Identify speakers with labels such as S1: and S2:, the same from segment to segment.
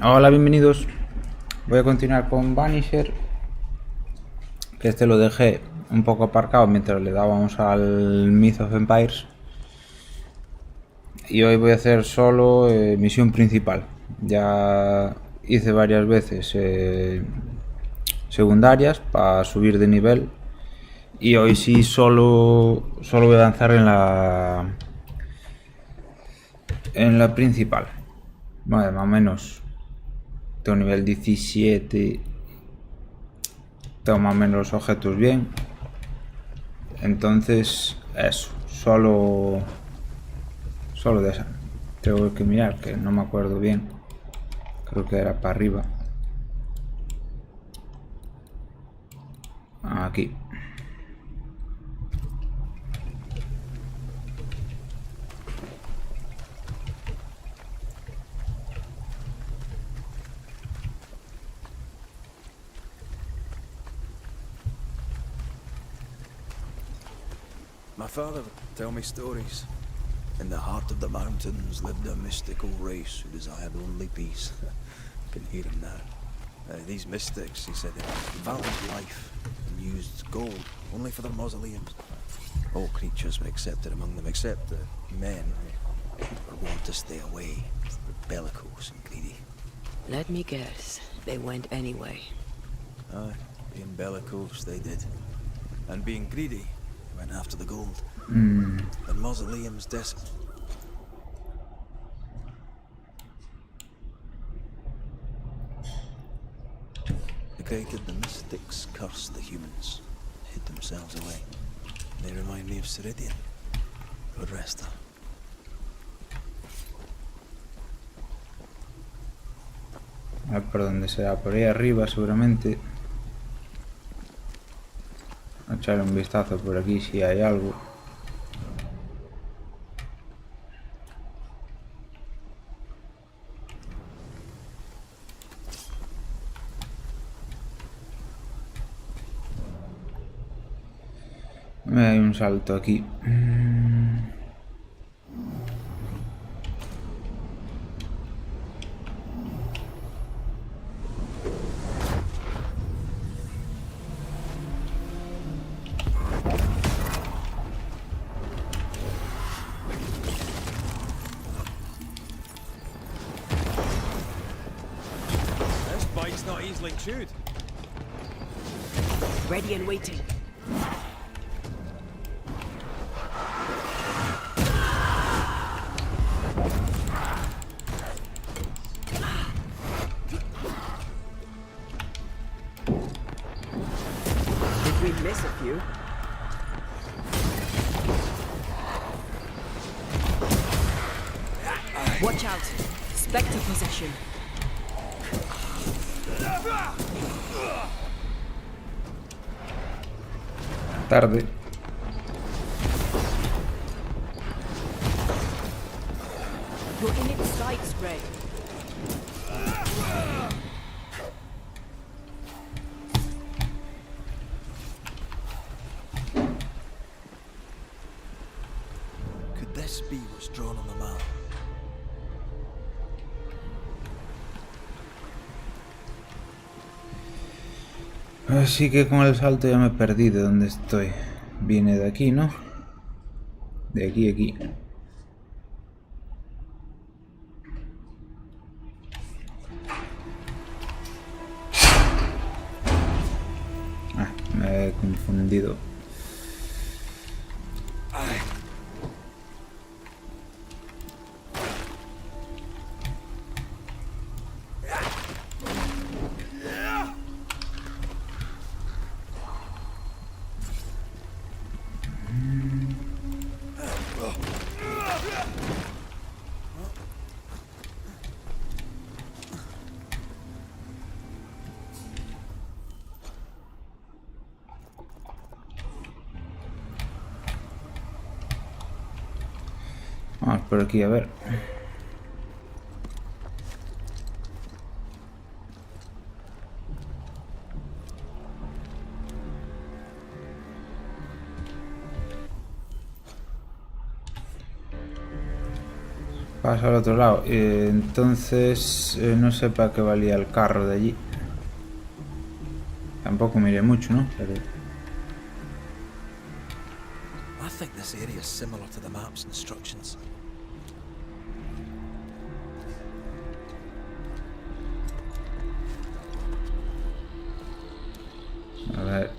S1: Hola, bienvenidos. Voy a continuar con Banisher, que este lo dejé un poco aparcado mientras le dábamos al Myth of Empires. Y hoy voy a hacer solo misión principal. Ya hice varias veces secundarias para subir de nivel. Y hoy sí solo voy a avanzar en la principal. Bueno, más o menos tengo nivel 17. Tengo más o menos los objetos bien. Entonces, eso, solo de esa. Tengo que mirar, que no me acuerdo bien. Creo que era para arriba. Aquí.
S2: My father would tell me stories. In the heart of the mountains lived a mystical race who desired only peace. I can hear him now. These mystics, he said, valued life and used gold only for their mausoleums. All creatures were accepted among them, except the men who were wont to stay away. They were bellicose and greedy.
S3: Let me guess, they went anyway.
S2: Aye, being bellicose, they did. And being greedy, they went after the gold. The mausoleum's desolate. Created the mystics cursed the humans, hid themselves away. They remind me of Ceridian, but Resta.
S1: A ver por dónde será, por ahí arriba seguramente. Voy a echar un vistazo por aquí si hay algo. Hay un salto aquí.
S2: This bike's not easily chewed.
S3: Ready and waiting. Did we miss a few? Watch out! Spectre possession.
S1: Tarde.
S3: You're in its sights, Ray.
S2: Could this be what's drawn on the map?
S1: Así que con el salto ya me he perdido dónde estoy. Viene de aquí, ¿no? De aquí a aquí. Me he confundido. Vamos por aquí a ver. Pasa al otro lado. Entonces no sé para qué valía el carro de allí. Tampoco miré mucho, ¿no? Pero...
S2: I think this area is similar to the map's instructions.
S1: A ver.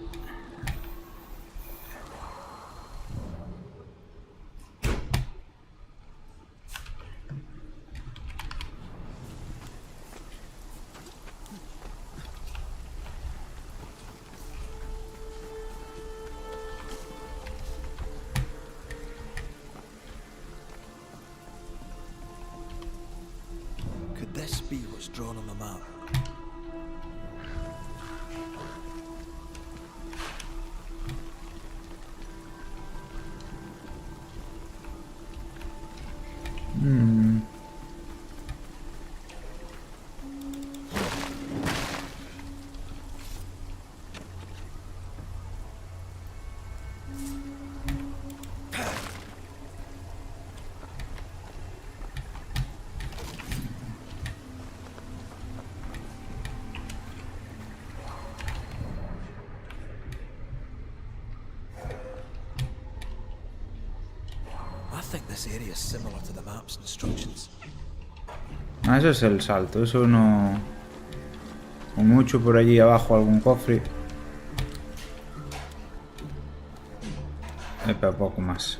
S2: Could this be what's drawn on the map? I think this area is similar to the map's instructions.
S1: Ah, eso es el salto. Eso no... O mucho por allí abajo algún cofre. Pero poco más.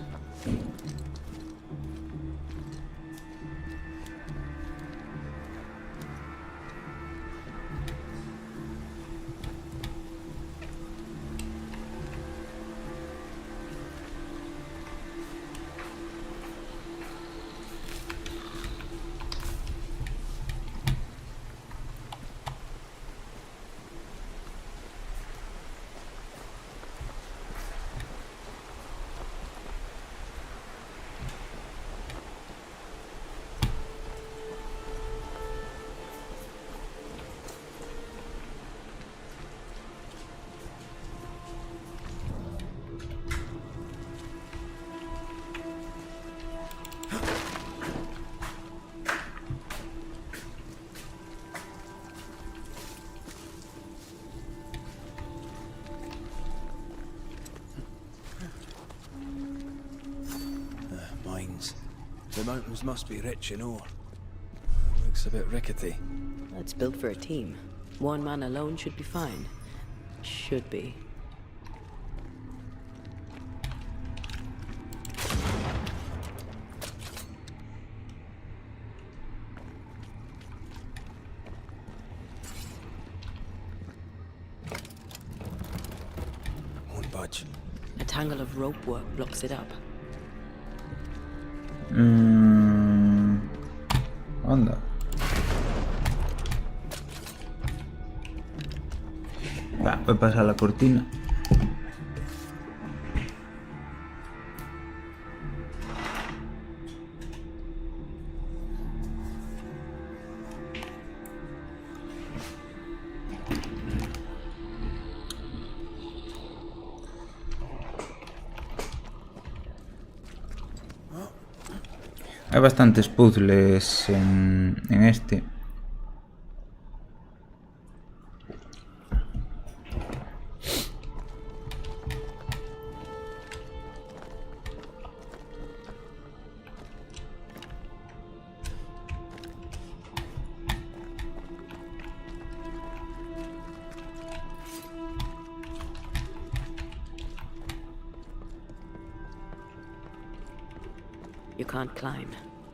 S2: Mines. The mountains must be rich in ore. Looks a bit rickety.
S3: It's built for a team. One man alone should be fine. Should be.
S2: Won't budge.
S3: A tangle of rope work blocks it up.
S1: Anda. Voy a pasar la cortina. Hay bastantes puzzles en este.
S3: You can't climb,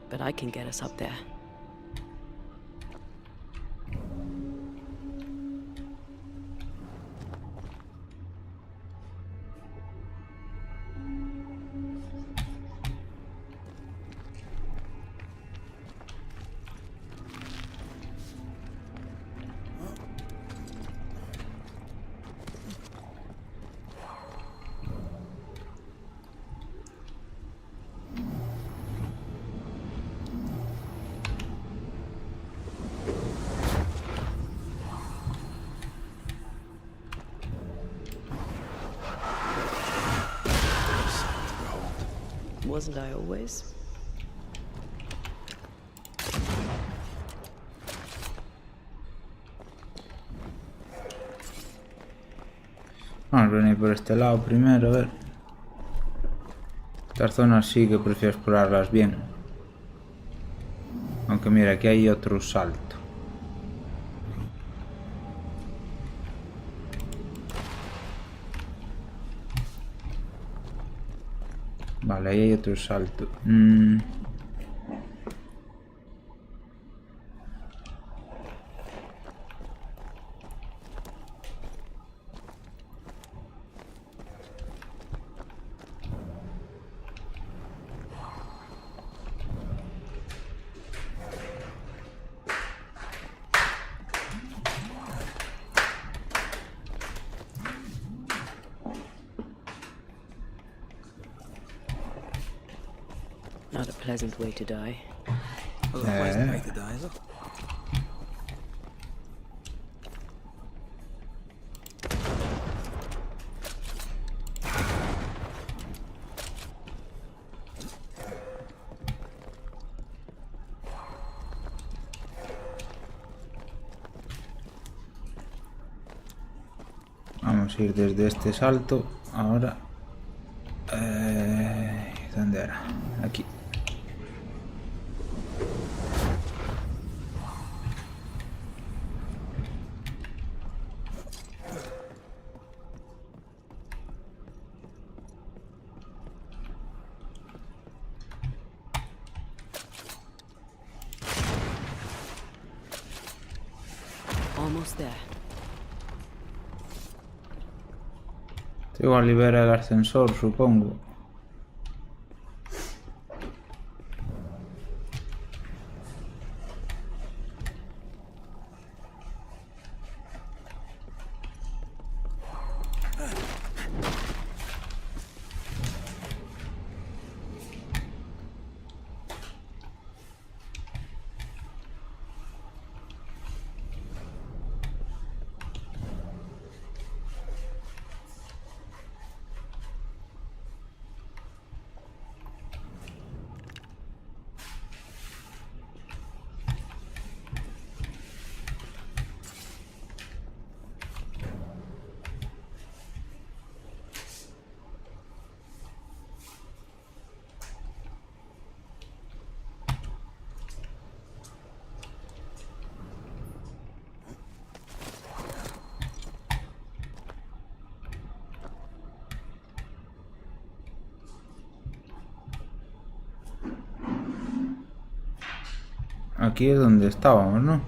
S3: but I can get us up there.
S4: Wasn't I always?
S1: Vamos a venir por este lado primero, a ver. Estas zonas sí que prefiero explorarlas bien. Aunque mira, aquí hay otro salto. Vale, ahí hay otro salto.
S3: Not a pleasant way to die.
S2: Well, a pleasant way to die, is it?
S1: Vamos a ir desde este salto. Ahora. ¿Dónde era? Aquí.
S3: Almost there.
S1: Igual libera el ascensor, supongo. Aquí es donde estábamos, ¿no?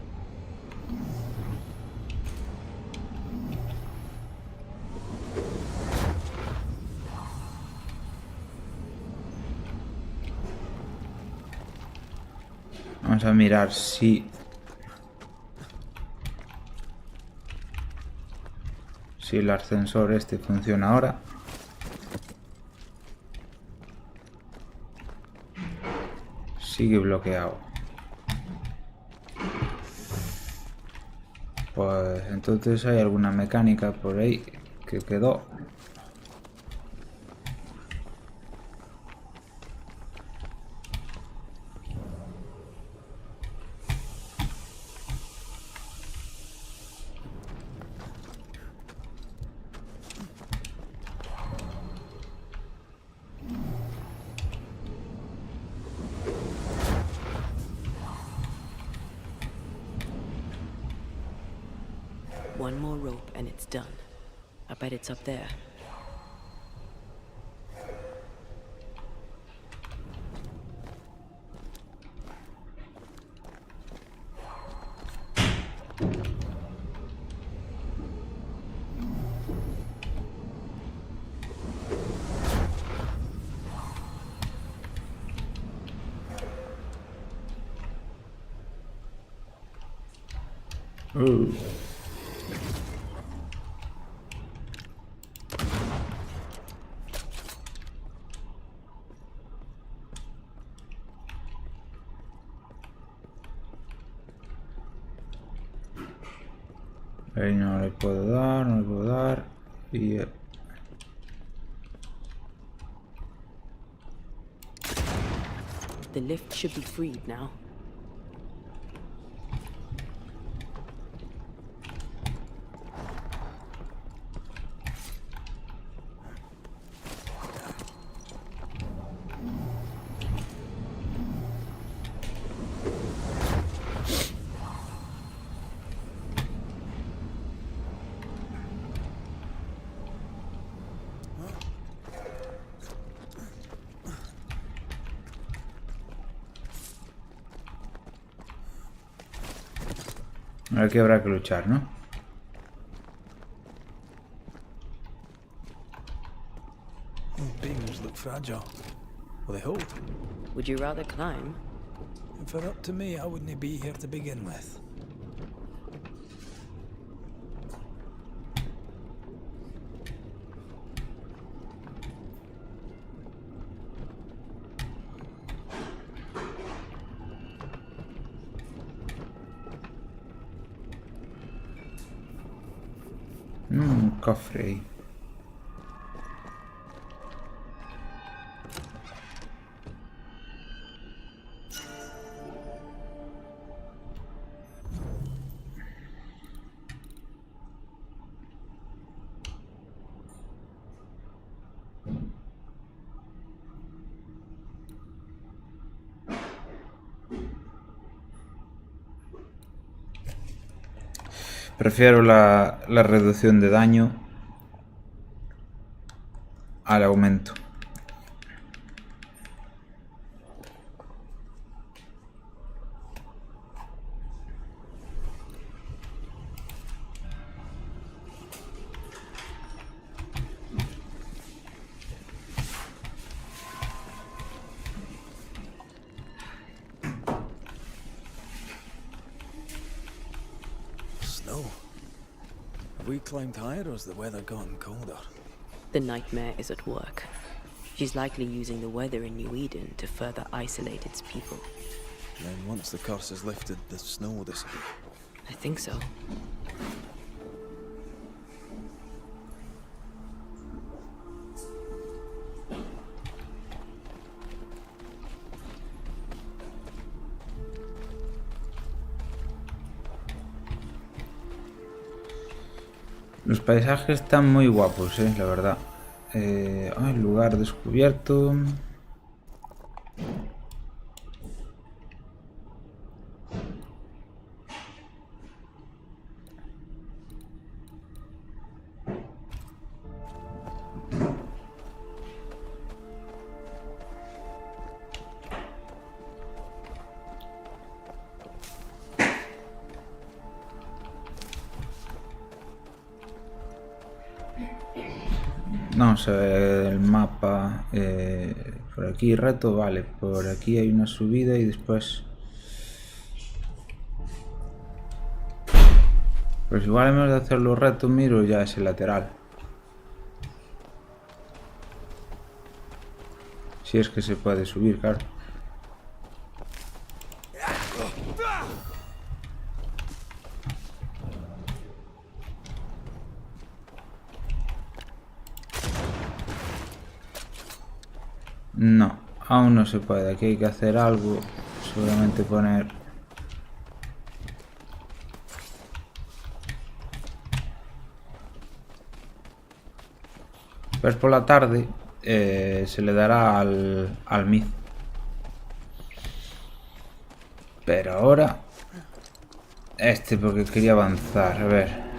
S1: Vamos a mirar si el ascensor este funciona ahora. Sigue bloqueado. Pues entonces hay alguna mecánica por ahí que quedó.
S3: One more rope and it's done. I bet it's up there. Ahí no le puedo dar, no le puedo dar. Y The lift should be freed now.
S1: Aquí habrá que luchar, ¿no?
S2: Beams look fragile. Will they hold?
S3: Would you rather climb?
S2: If it up to me, I wouldn't be here to begin with.
S1: Un cofre ahí. Prefiero la reducción de daño al aumento.
S2: Snow. Have we climbed higher or has the weather gotten colder?
S3: The nightmare is at work. She's likely using the weather in New Eden to further isolate its people.
S2: Then once the curse is lifted, the snow will disappear.
S3: I think so.
S1: Los paisajes están muy guapos, la verdad. Lugar descubierto. Vamos a ver el mapa. Por aquí reto, vale. Por aquí hay una subida y después... Pues igual en vez de hacer los retos miro ya ese lateral. Si es que se puede subir, claro. No, aún no se puede. Aquí hay que hacer algo. Seguramente poner... Pues por la tarde se le dará al Myth. Pero ahora... porque quería avanzar. A ver...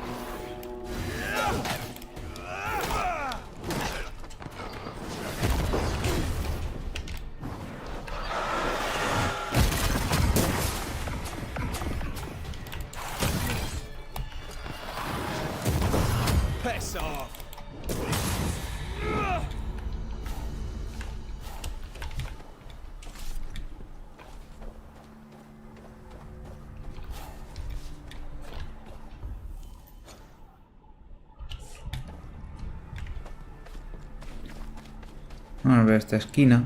S1: Vamos a ver esta esquina.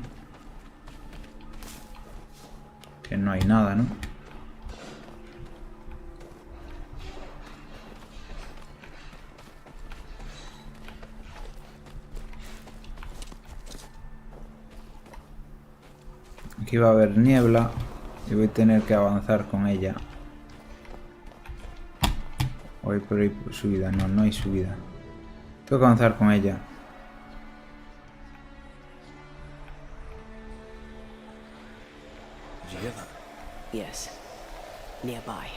S1: Que no hay nada, ¿no? Aquí va a haber niebla y voy a tener que avanzar con ella. O hay por ahí subida. No, no hay subida. Tengo que avanzar con ella.
S2: Did you hear that?
S3: Yes. Nearby.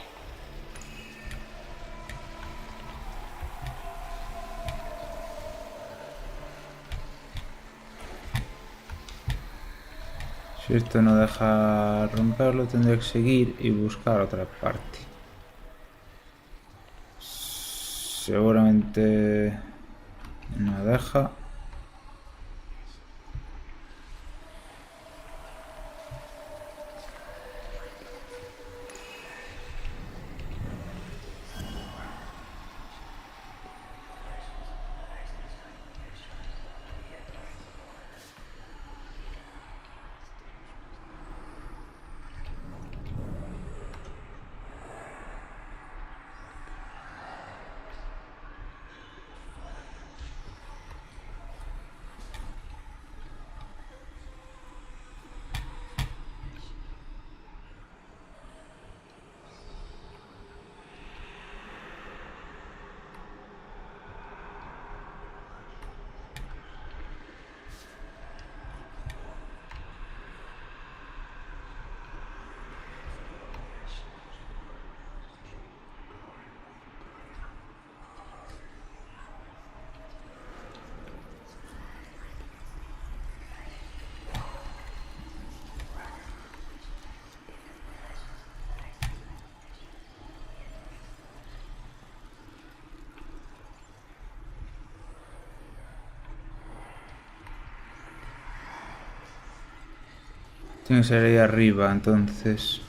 S1: Si esto no deja romperlo, tendré que seguir y buscar otra parte. Seguramente no deja. Tiene que ser ahí arriba, entonces.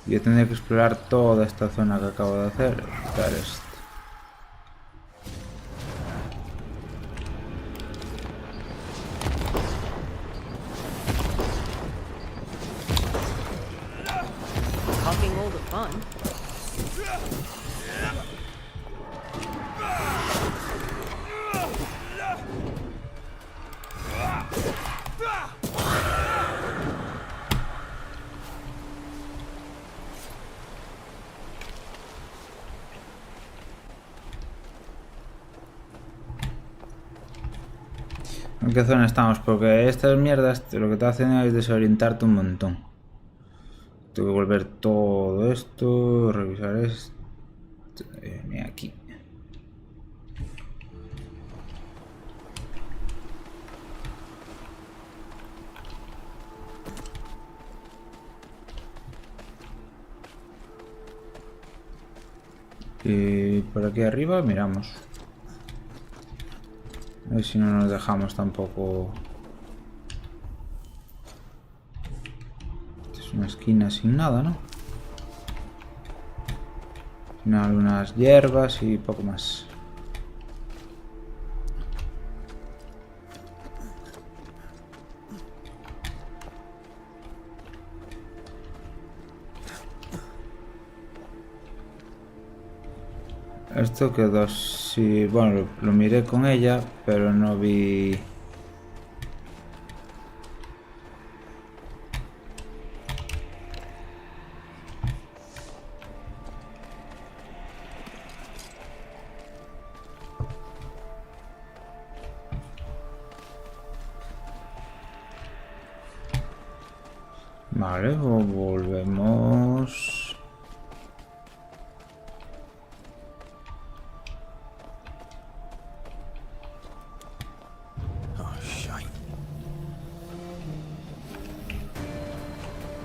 S1: Yo tendría que explorar toda esta zona que acabo de hacer. Quitar esto.
S3: Copying all the fun.
S1: ¿En qué zona estamos? Porque estas mierdas lo que te hacen es desorientarte un montón. Tengo que volver todo esto, revisar esto. Ni aquí. Y por aquí arriba miramos. A ver si no nos dejamos tampoco. Esta es una esquina sin nada, ¿no? Sin algunas hierbas y poco más. Esto quedó así. Bueno, lo miré con ella, pero no vi. Vale, volvemos.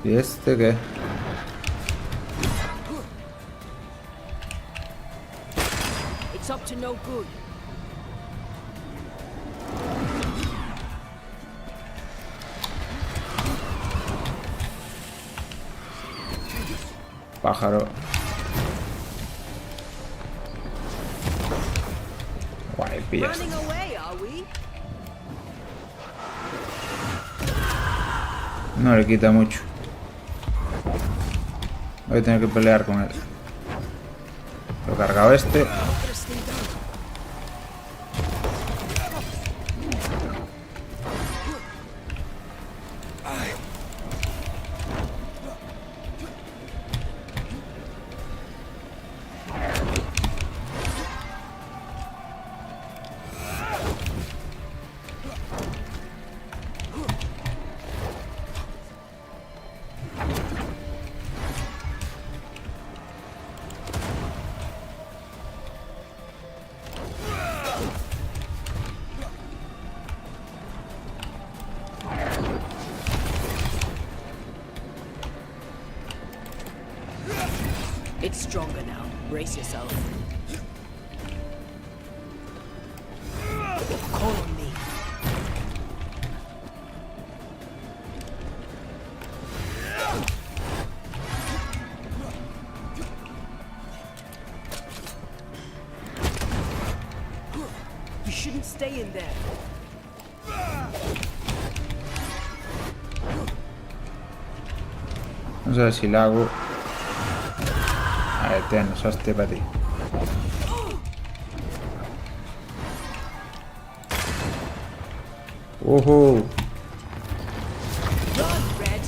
S1: ¿Y este qué?
S3: It's up to no good.
S1: Pájaro. Guay, pillas.
S3: Running away, are we?
S1: No le quita mucho. Voy a tener que pelear con él. Lo he cargado este.
S3: Stronger now. Brace yourself. Call on me. You shouldn't stay in there.
S1: No sé si la hago. Ahí tienes, hostia para ti.
S3: Run, Red.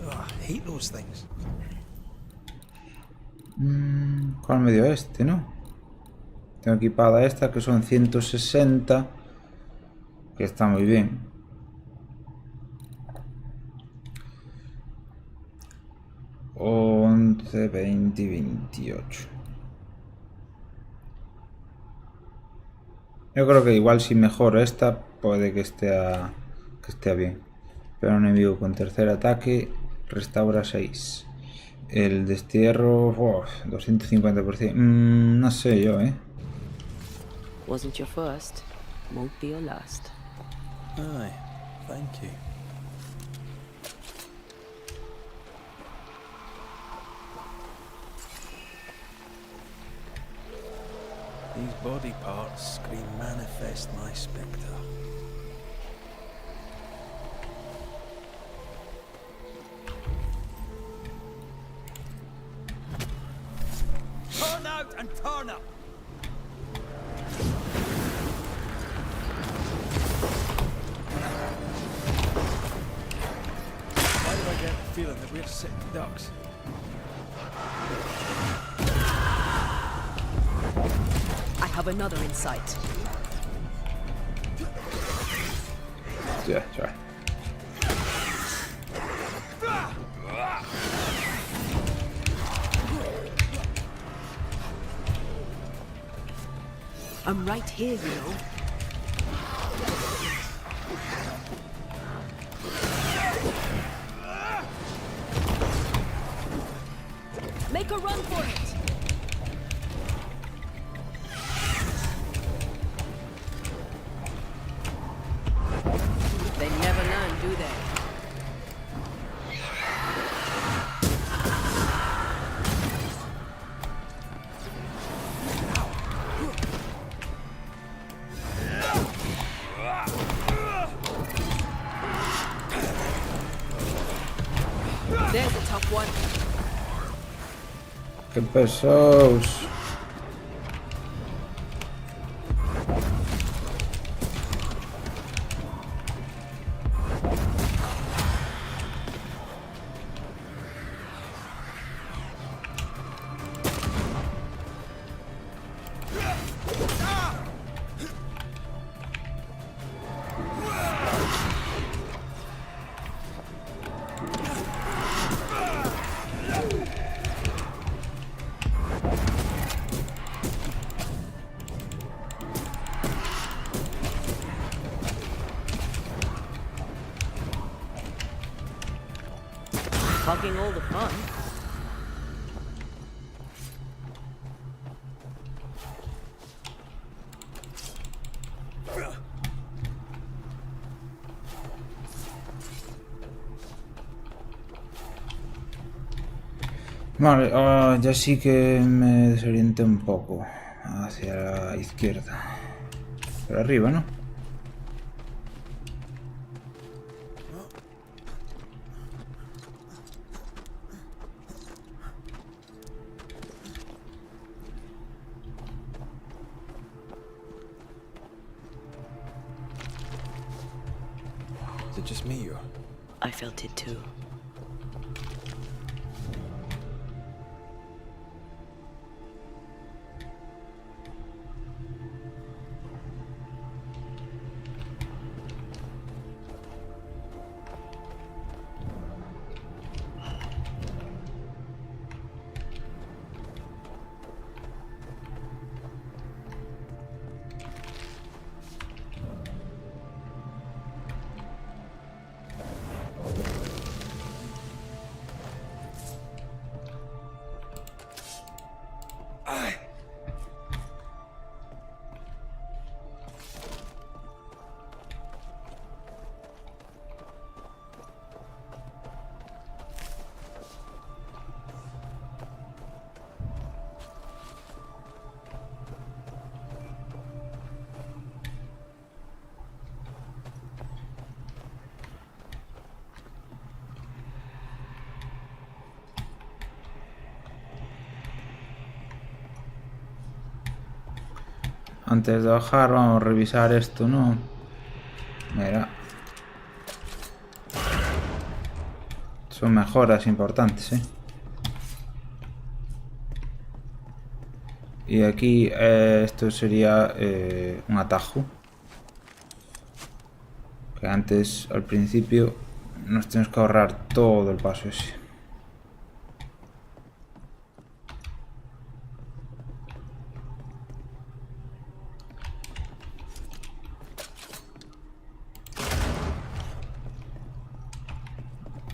S2: Oh, I hate those things.
S1: ¿Cuál me dio este, no? Tengo equipada esta que son 160. Que está muy bien. 11, 20 y 28. Yo creo que igual si mejoro esta puede que esté bien. Pero un enemigo con tercer ataque restaura 6. El destierro 250%. No sé yo,
S3: Wasn't your first. Won't be your last.
S2: Aye, thank you. These body parts scream manifest my spectre. Turn out and turn up! Why do I get the feeling that we're sitting ducks?
S3: I have another in sight.
S1: Ya, ya.
S3: I'm right here, you know. Make a run for it! They never learn, do they? There's a tough one.
S1: ¡Qué pesados!
S3: Hugging all the fun.
S1: Vale, ya sí que me desorienté un poco hacia la izquierda. Pero arriba, ¿no?
S2: Is it just me or?
S3: I felt it too.
S1: antes de bajar vamos a revisar esto, ¿no? Mira. Son mejoras importantes, ¿eh? Y aquí esto sería un atajo. Que antes, al principio, nos tenemos que ahorrar todo el paso ese.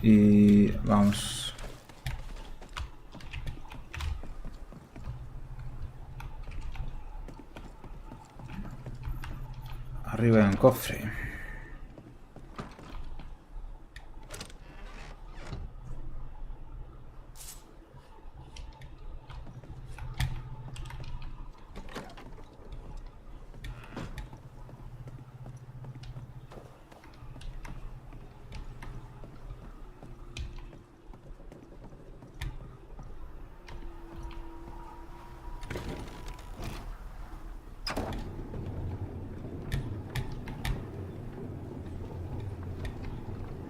S1: Y vamos. Arriba hay un cofre.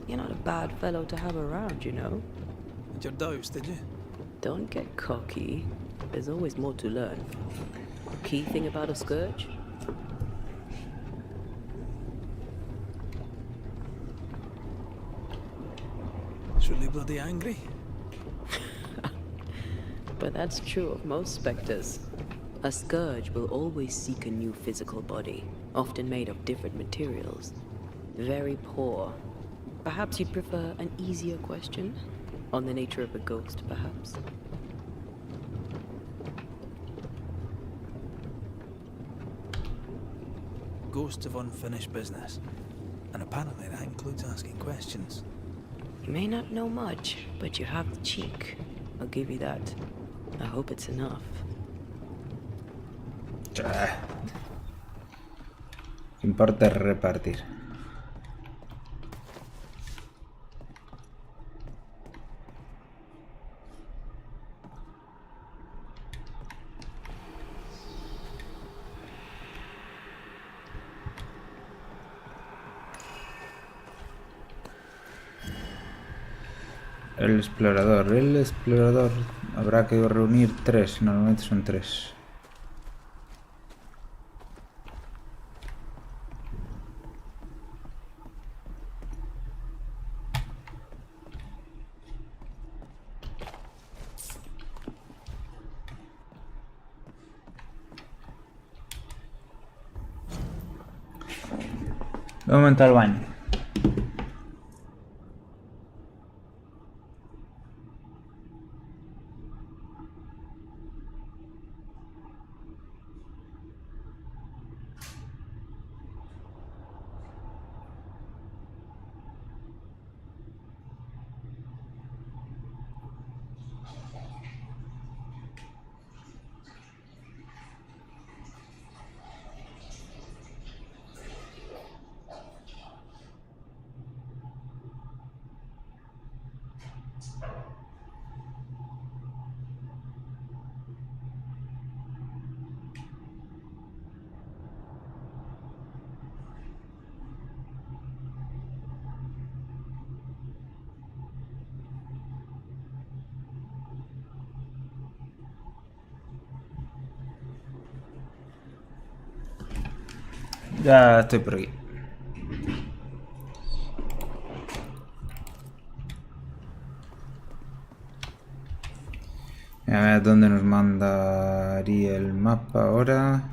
S3: You're not a bad fellow to have around, you know.
S2: Had your doubts, did you?
S3: Don't get cocky. There's always more to learn. Key thing about a scourge?
S2: It's really bloody angry.
S3: But that's true of most specters. A scourge will always seek a new physical body, often made of different materials. Very poor. Perhaps you'd prefer an easier question? On the nature of a ghost, perhaps?
S2: Ghosts of unfinished business. And apparently that includes asking questions.
S3: You may not know much, but you have the cheek. I'll give you that. I hope it's enough.
S1: Lo que importa es repartir. El explorador. Habrá que reunir 3, normalmente son 3. De momento al baño. Ya estoy por aquí. A ver dónde nos mandaría el mapa ahora.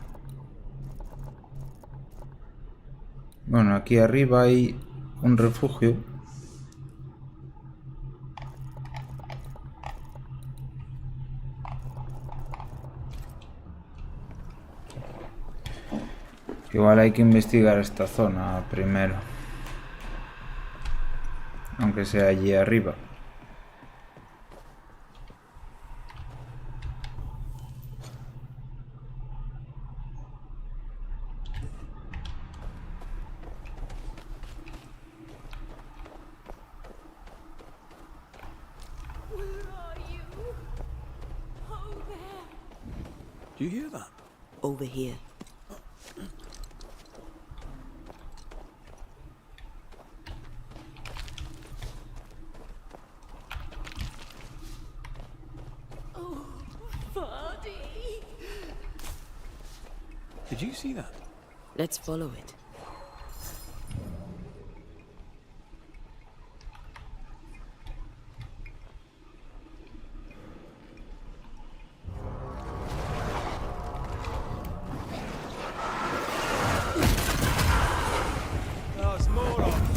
S1: Bueno, aquí arriba hay un refugio. Igual hay que investigar esta zona primero. Aunque sea allí arriba.
S2: Do you hear that?
S3: Over here.
S2: Did you see that?
S3: Let's follow it.
S2: There's more of them.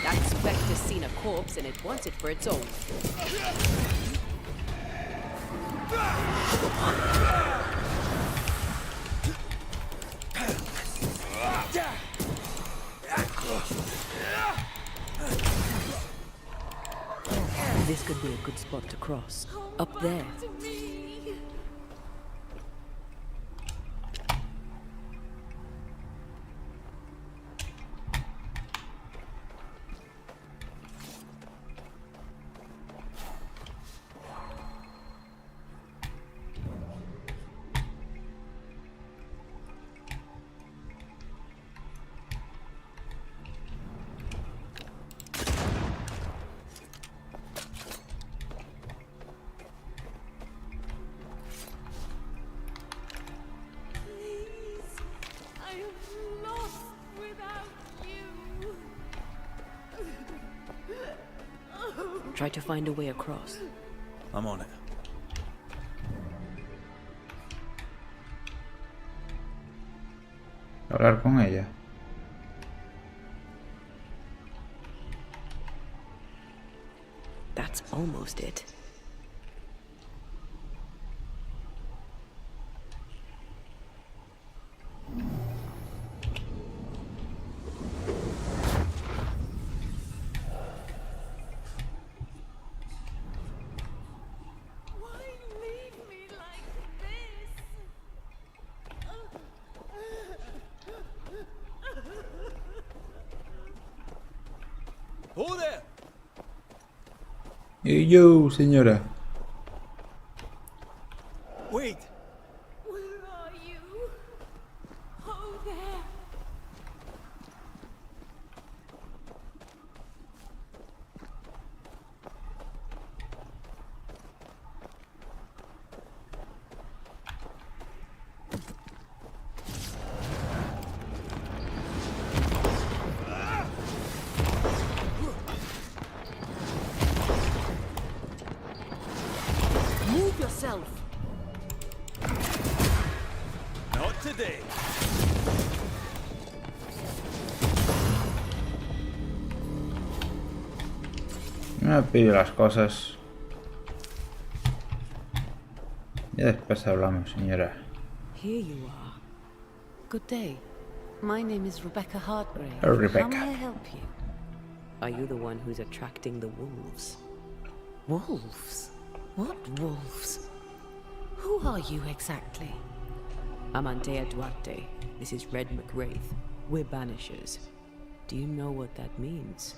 S3: That specter's seen a corpse and it wants it for its own. This could be a good spot to cross. Up there. Try to find a way across.
S2: I'm on it.
S1: Hablar con ella.
S3: That's almost it.
S2: Oh there!
S1: Yo, señora.
S2: Wait!
S4: Where are you? Oh, there.
S3: Move yourself!
S2: Not today.
S1: Me pillo las cosas. Y después hablamos, señora.
S3: Here you are. Good day.
S4: My name is Rebecca Hartgrave.
S1: Oh, Rebecca.
S4: How may I help you?
S3: Are you the one who's attracting the wolves?
S4: Wolves? What wolves? Who are you exactly?
S3: I'm Antea Duarte. This is Red McWraith. We're banishers. Do you know what that means?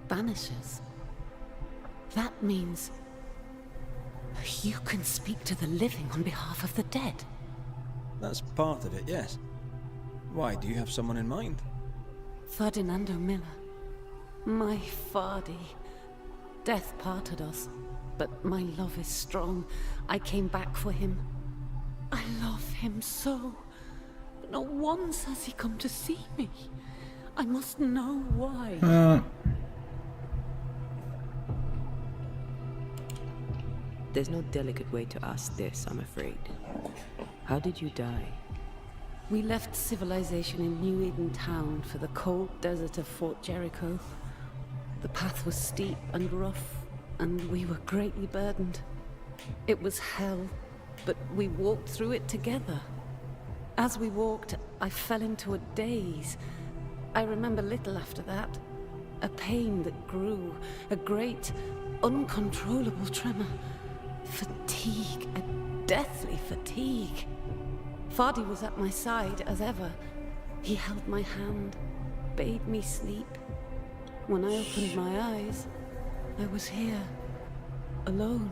S4: Banishers? That means you can speak to the living on behalf of the dead.
S2: That's part of it, yes. Why, do you have someone in mind?
S4: Ferdinando Miller. My Fardy. Death parted us, but my love is strong. I came back for him. I love him so. But not once has he come to see me. I must know why.
S3: There's no delicate way to ask this, I'm afraid. How did you die?
S4: We left civilization in New Eden Town for the cold desert of Fort Jericho. The path was steep and rough, and we were greatly burdened. It was hell, but we walked through it together. As we walked, I fell into a daze. I remember little after that. A pain that grew, a great, uncontrollable tremor. Fatigue, a deathly fatigue. Fardy was at my side as ever. He held my hand, bade me sleep. When I opened my eyes, I was here, alone.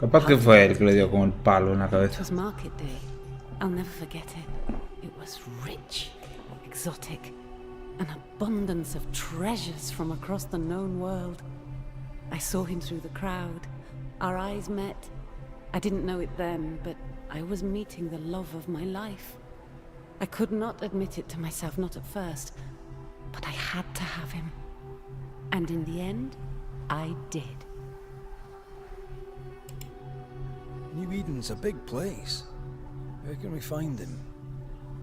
S1: Capaz que fue él que le dio con el palo en la
S4: It
S1: cabeza.
S4: was market day. I'll never forget it. It was rich, exotic, an abundance of treasures from across the known world. I saw him through the crowd. Our eyes met, I didn't know it then, but I was meeting the love of my life. I could not admit it to myself, not at first, but I had to have him. And in the end, I did.
S2: New Eden's a big place. Where can we find him?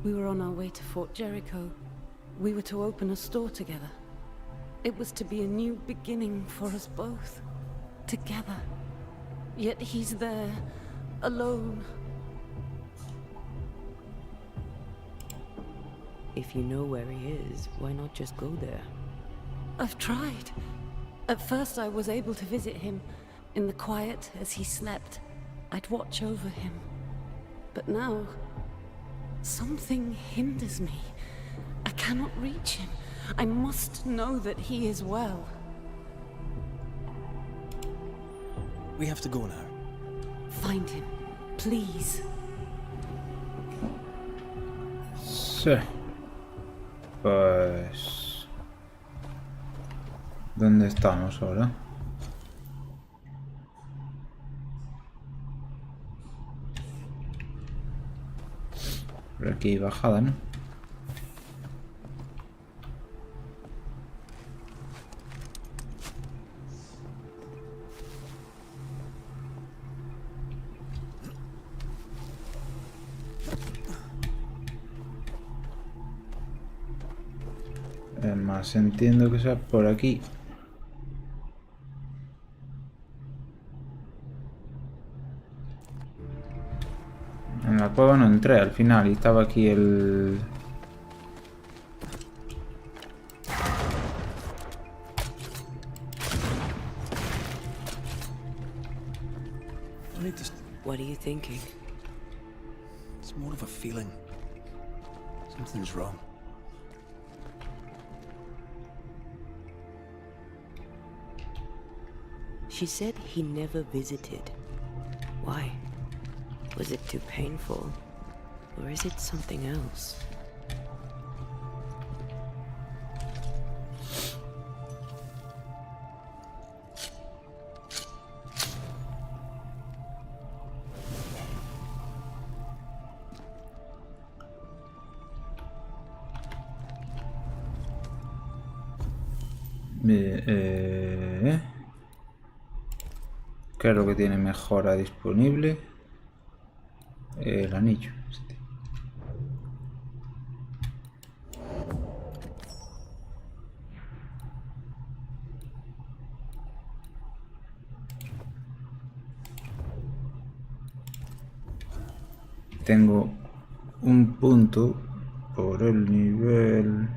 S4: We were on our way to Fort Jericho. We were to open a store together. It was to be a new beginning for us both. Together. Yet he's there, alone.
S3: If you know where he is, why not just go there?
S4: I've tried. At first I was able to visit him. In the quiet, as he slept, I'd watch over him. But now, something hinders me. I cannot reach him. I must know that he is well.
S2: We have to go now.
S4: Find him, please.
S1: Sí. Pues... ¿Dónde estamos ahora? Por aquí bajada, ¿no? Más entiendo que sea por aquí. En la cueva no entré al final y estaba aquí el...
S2: I need to...
S3: What are you thinking?
S2: It's more of a feeling. Something's wrong.
S3: She said he never visited. Why? Was it too painful? Or is it something else?
S1: ¿Qué es lo que tiene mejora disponible? El anillo. Este. Tengo un punto por el nivel...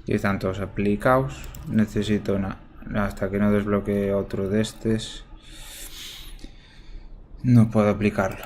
S1: Y están todos aplicados. Necesito una... Hasta que no desbloquee otro de estos, no puedo aplicarlo.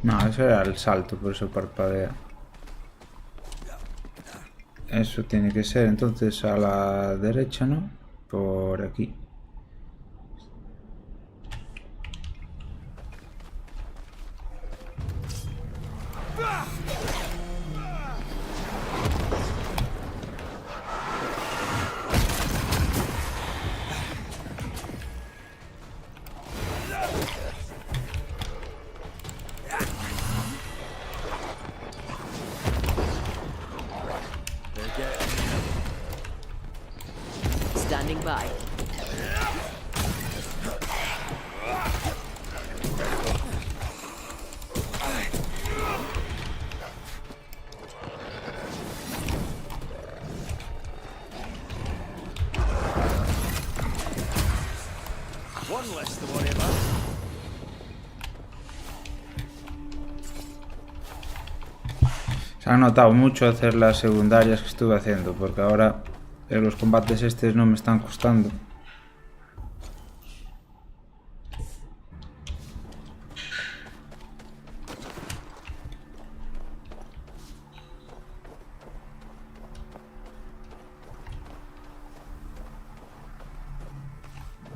S1: No, eso era el salto, por eso parpadea. Eso tiene que ser entonces a la derecha, ¿no? Por aquí.
S3: Standing by.
S1: Se han notado mucho hacer las secundarias que estuve haciendo, porque ahora los combates estos no me están costando.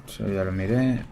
S1: Eso ya lo miré.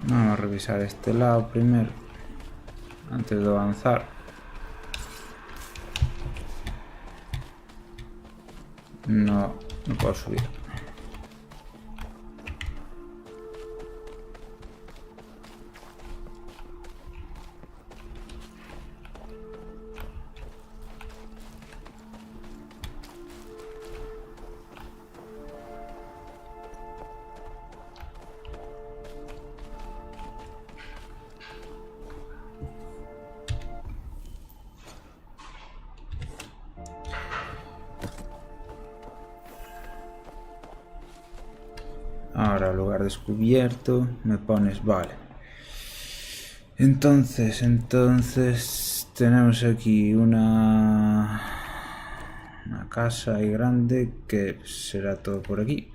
S1: Vamos a revisar este lado primero, antes de avanzar. No puedo subir. Ahora, lugar descubierto, me pones, vale. Entonces, tenemos aquí una casa ahí grande que será todo por aquí.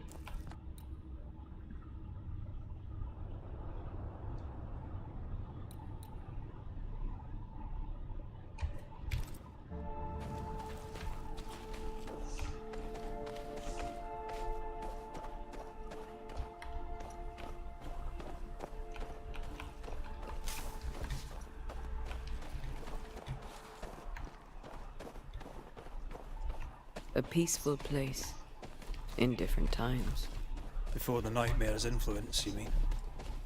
S3: A peaceful place in different times.
S2: Before the nightmare's influence, you mean?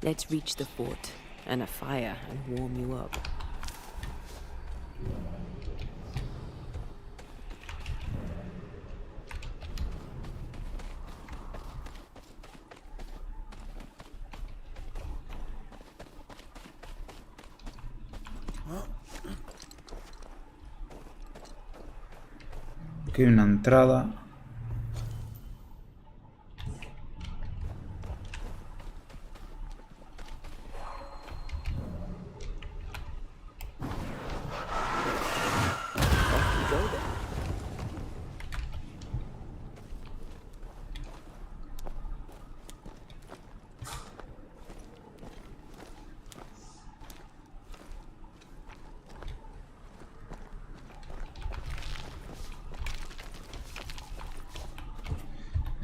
S3: Let's reach the fort and a fire and warm you up.
S1: Aquí hay una entrada.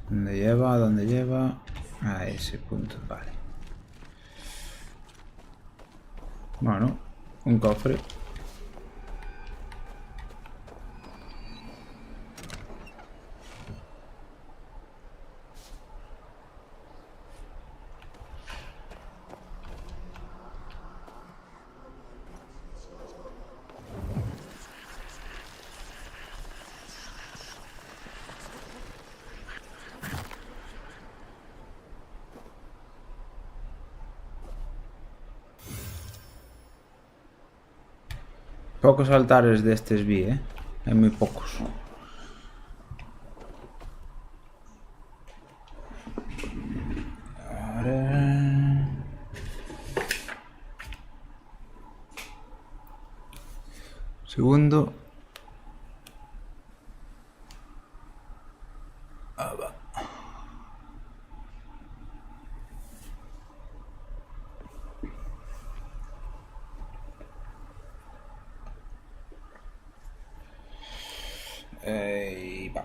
S1: ¿Dónde lleva? ¿Dónde lleva? A ese punto, vale. Bueno, un cofre. Pocos altares de estos vi, ¿eh? Hay muy pocos. Ahora... Segundo. Y va.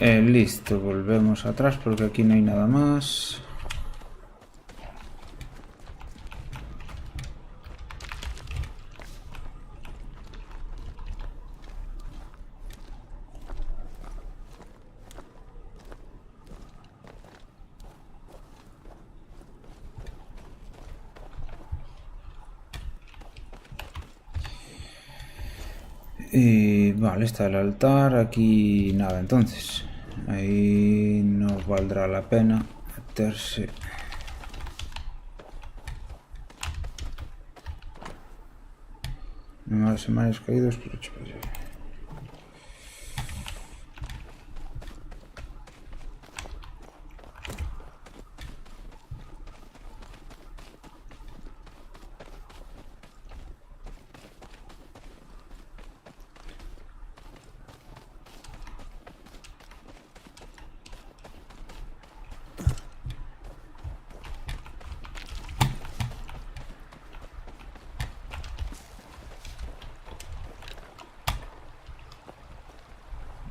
S1: Listo, volvemos atrás porque aquí no hay nada más. Y vale, está el altar, aquí nada, entonces ahí no valdrá la pena meterse. Más semanas caídos, pero chicos.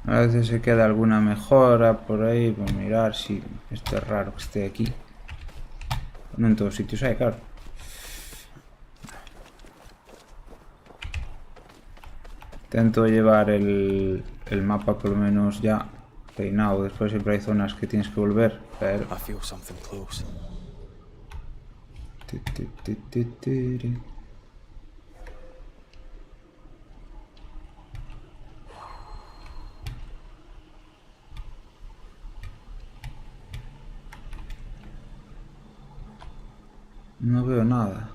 S1: A veces se queda alguna mejora por ahí, por mirar si esto es raro que esté aquí. No en todos sitios hay, claro. Intento llevar el mapa por lo menos ya peinado. Después siempre hay zonas que tienes que volver, pero...
S2: I feel something close.
S1: No veo nada.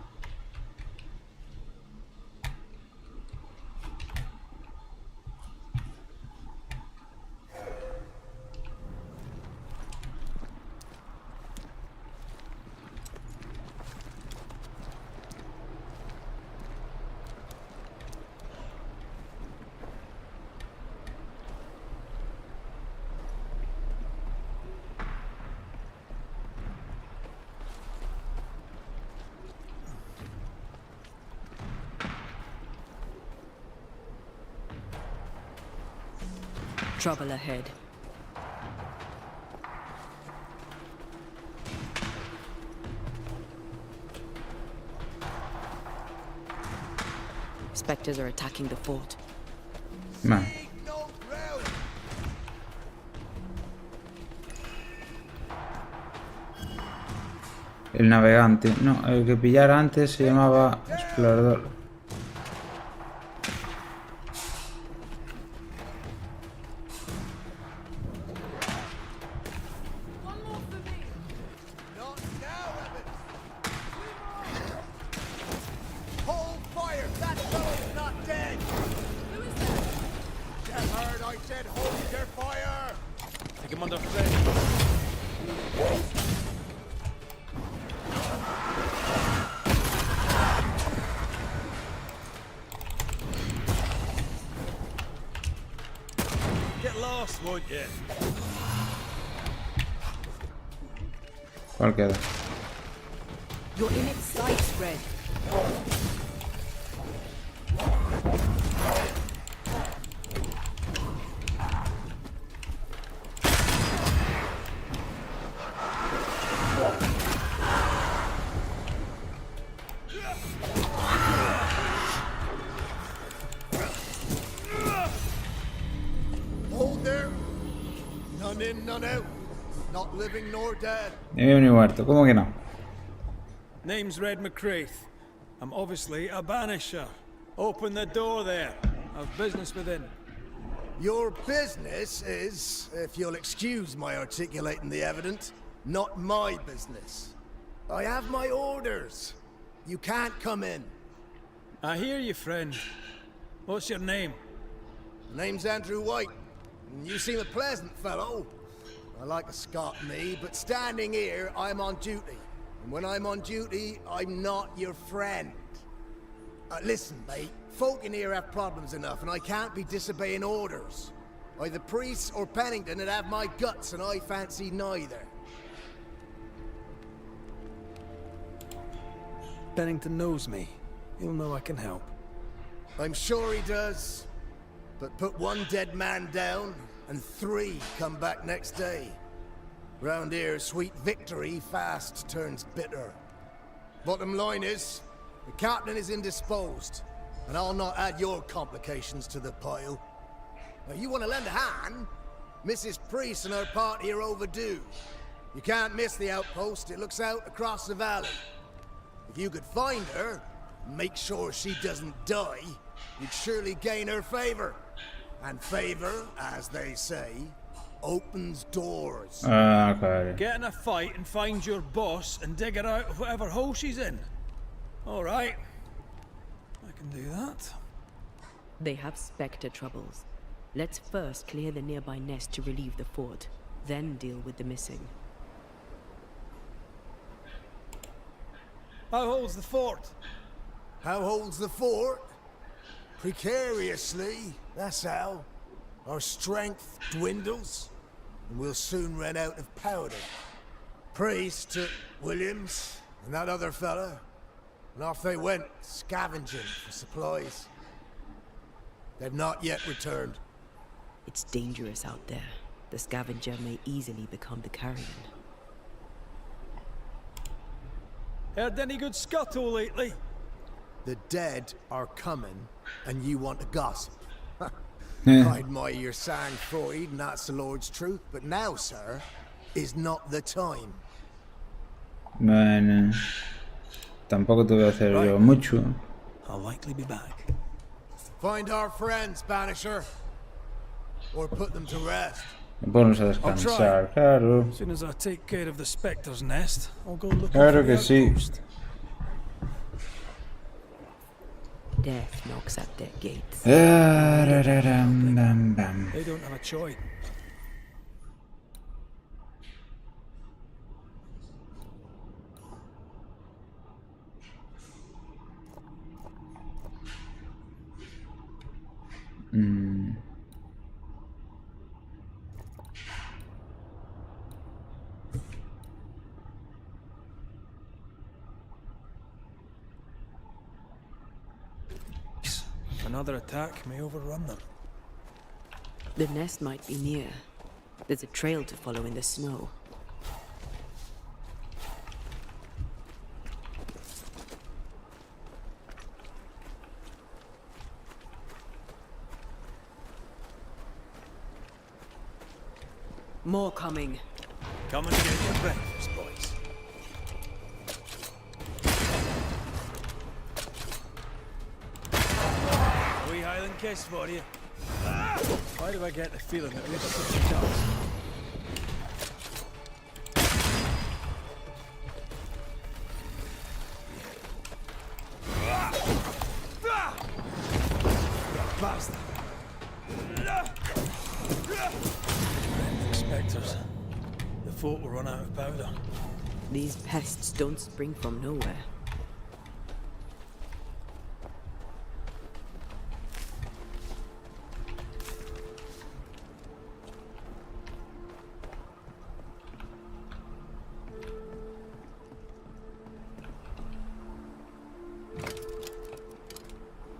S3: Trouble ahead. Spectres are attacking the fort.
S1: Man. El navegante. No, el que pillara antes se llamaba explorador. ¿Cuál queda?
S4: You're in its sights, Red.
S5: Hold there. None in, none out. Not living nor dead.
S1: Ni vivo ni muerto, ¿cómo que no?
S6: Name's Red McCraith. I'm obviously a banisher. Open the door there. I've business within.
S5: Your business is, if you'll excuse my articulating the evident, not my business. I have my orders. You can't come in.
S6: I hear you, friend. What's your name?
S5: Name's Andrew White. And you seem a pleasant fellow. I like a Scot, me, but standing here, I'm on duty. And when I'm on duty, I'm not your friend. Listen, mate, folk in here have problems enough, and I can't be disobeying orders. Either priests or Pennington that have my guts, and I fancy neither.
S2: Bennington knows me. He'll know I can help.
S5: I'm sure he does. But put one dead man down, and 3 come back next day. Round here, sweet victory fast turns bitter. Bottom line is, the captain is indisposed, and I'll not add your complications to the pile. Now, you want to lend a hand? Mrs. Priest and her party are overdue. You can't miss the outpost. It looks out across the valley. If you could find her, and make sure she doesn't die, you'd surely gain her favor. And favor, as they say, opens doors.
S1: Ah, cara.
S6: Get in a fight and find your boss and dig her out of whatever hole she's in. All right. I can do that.
S3: They have Spectre troubles. Let's first clear the nearby nest to relieve the fort, then deal with the missing.
S6: How holds the fort?
S5: How holds the fort? Precariously, that's how. Our strength dwindles, and we'll soon run out of powder. Priest took Williams and that other fella, and off they went, scavenging for supplies. They've not yet returned.
S3: It's dangerous out there. The scavenger may easily become the carrion.
S6: Heard any good scuttle lately?
S5: The dead are coming, and you want to gossip.
S1: Yeah.
S5: I admire your sang-froid, and that's the Lord's truth, but now, sir, is not the time.
S1: Bueno. Tampoco te voy a hacer yo mucho.
S2: I'll likely be back.
S5: Find our friends, Banisher. Or put them to rest.
S1: Ponnos a descansar, claro.
S6: As soon as I take care of the Spectre's nest, I'll go looking
S1: Claro
S6: for the
S1: que sí.
S6: outpost.
S3: Death knocks at their gates.
S1: Bam, bam.
S6: They don't have a choice. Another attack may overrun them.
S3: The nest might be near. There's a trail to follow in the snow. More coming.
S6: Come and get your breakfast, boys. Wee Highland kiss for you. Why do I get the feeling that we've such a chance? Bastard. Spectres. The fort will run out of powder.
S3: These pests don't spring from nowhere.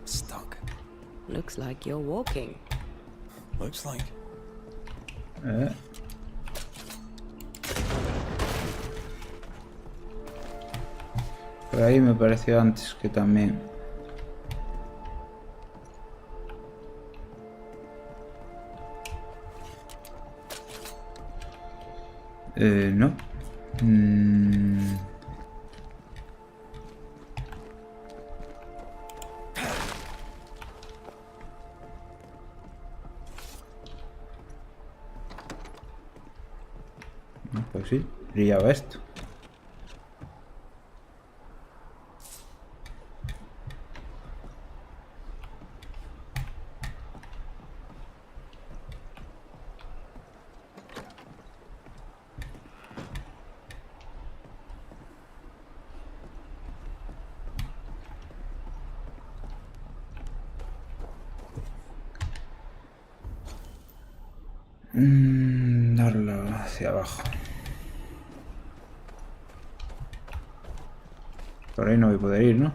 S2: Stuck.
S3: Looks like you're walking.
S2: Looks like.
S1: Por ahí me pareció antes que también. No. Pues sí, brillaba esto. Darlo hacia abajo. Por ahí no voy a poder ir, ¿no?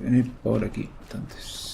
S1: Venir por aquí, entonces.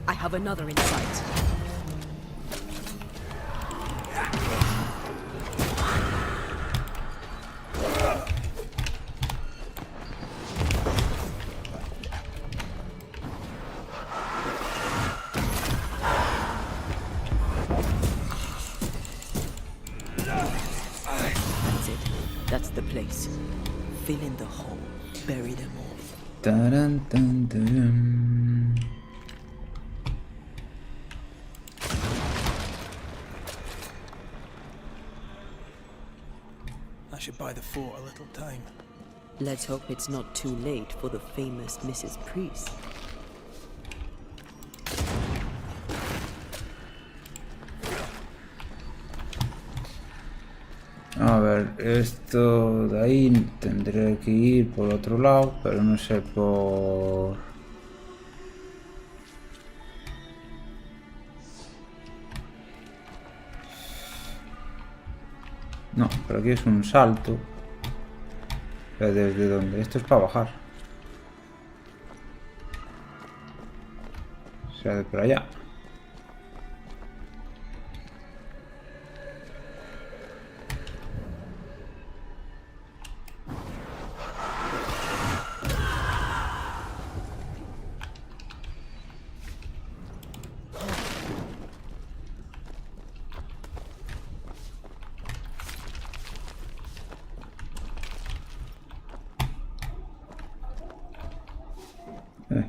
S3: I have another in sight. That's it. That's the place. Fill in the hole. Bury them all.
S1: Taran, tan, taran.
S6: I should buy the fort a little time.
S3: Let's hope it's not too late for the famous Mrs. Priest.
S1: A ver, esto de ahí tendré que ir por otro lado, pero no sé por... No, pero aquí es un salto. Pero ¿desde dónde? Esto es para bajar. O sea, de por allá. Eh.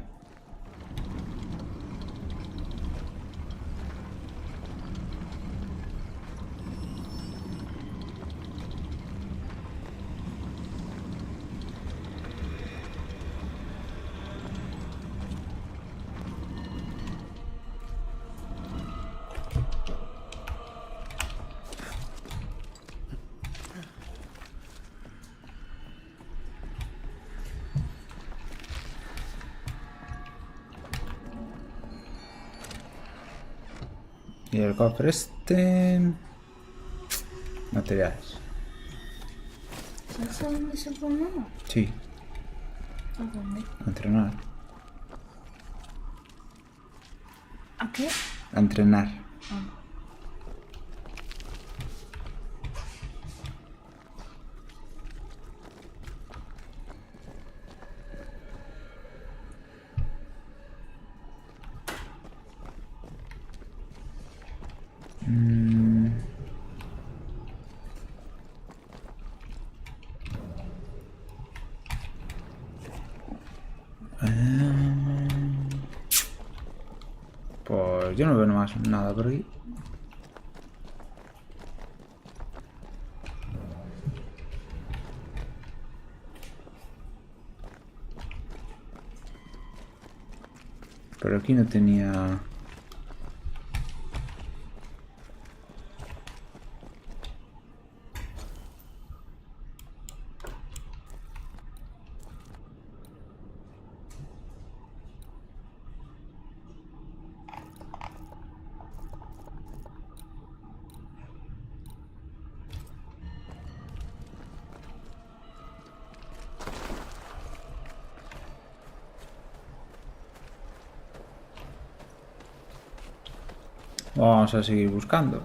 S1: Y el cofre este... Materiales.
S7: ¿Sabes a dónde se pone?
S1: Sí,
S7: ¿A dónde?
S1: a entrenar.
S7: ¿A qué?
S1: A entrenar. Pues yo no veo más nada por aquí. Pero aquí no tenía... Vamos a seguir buscando.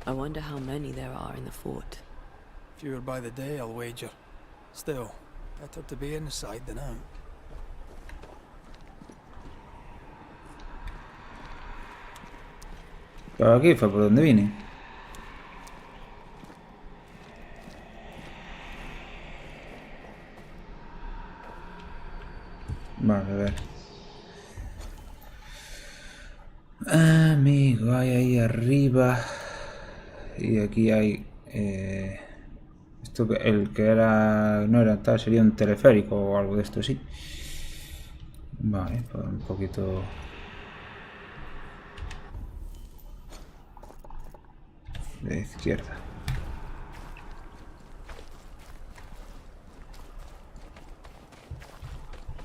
S3: I wonder how many there are in the fort.
S6: Fewer by the day, I'll wager. Still, better to be inside than out.
S1: Pero aquí fue por donde vine. Vale, a ver. Amigo, hay ahí arriba. Y aquí hay... esto que el que era... no era tal, sería un teleférico o algo de esto, sí. Vale, pues un poquito... de izquierda.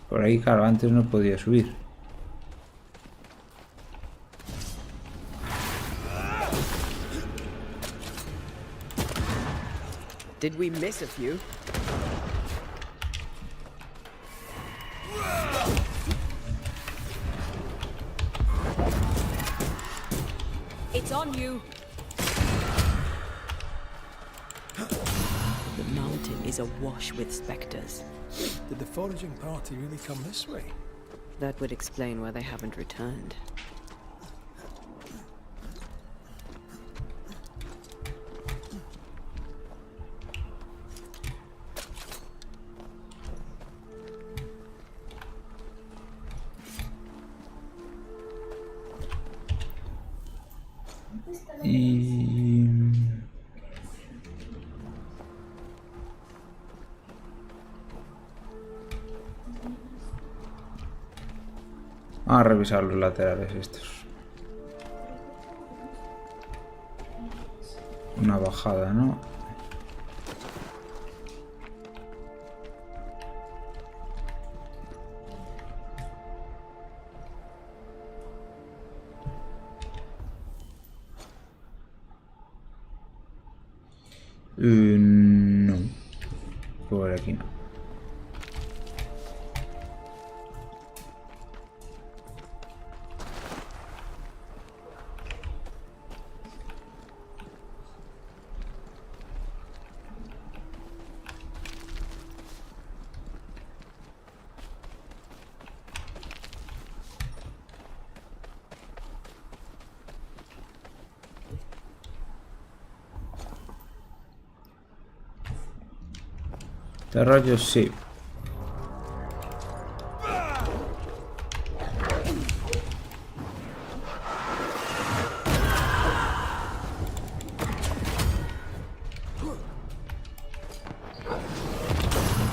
S1: Por ahí, claro, antes no podía subir.
S3: Did we miss a few? It's on you. The mountain is awash with specters.
S6: Did the foraging party really come this way?
S3: That would explain why they haven't returned.
S1: Y... vamos a revisar los laterales estos. Una bajada, ¿no? No. Por aquí no. De rayos sí.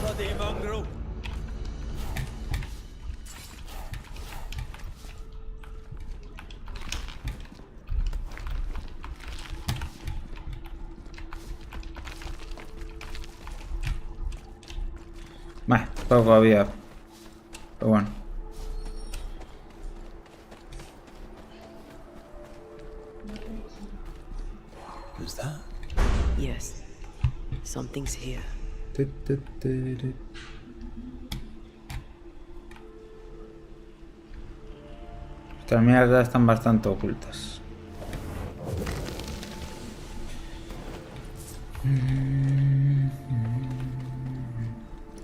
S6: Bloody mongrel!
S1: Poco había. Pero bueno.
S2: Who's that?
S3: Yes. Something's here.
S1: Estas mierdas están bastante ocultas.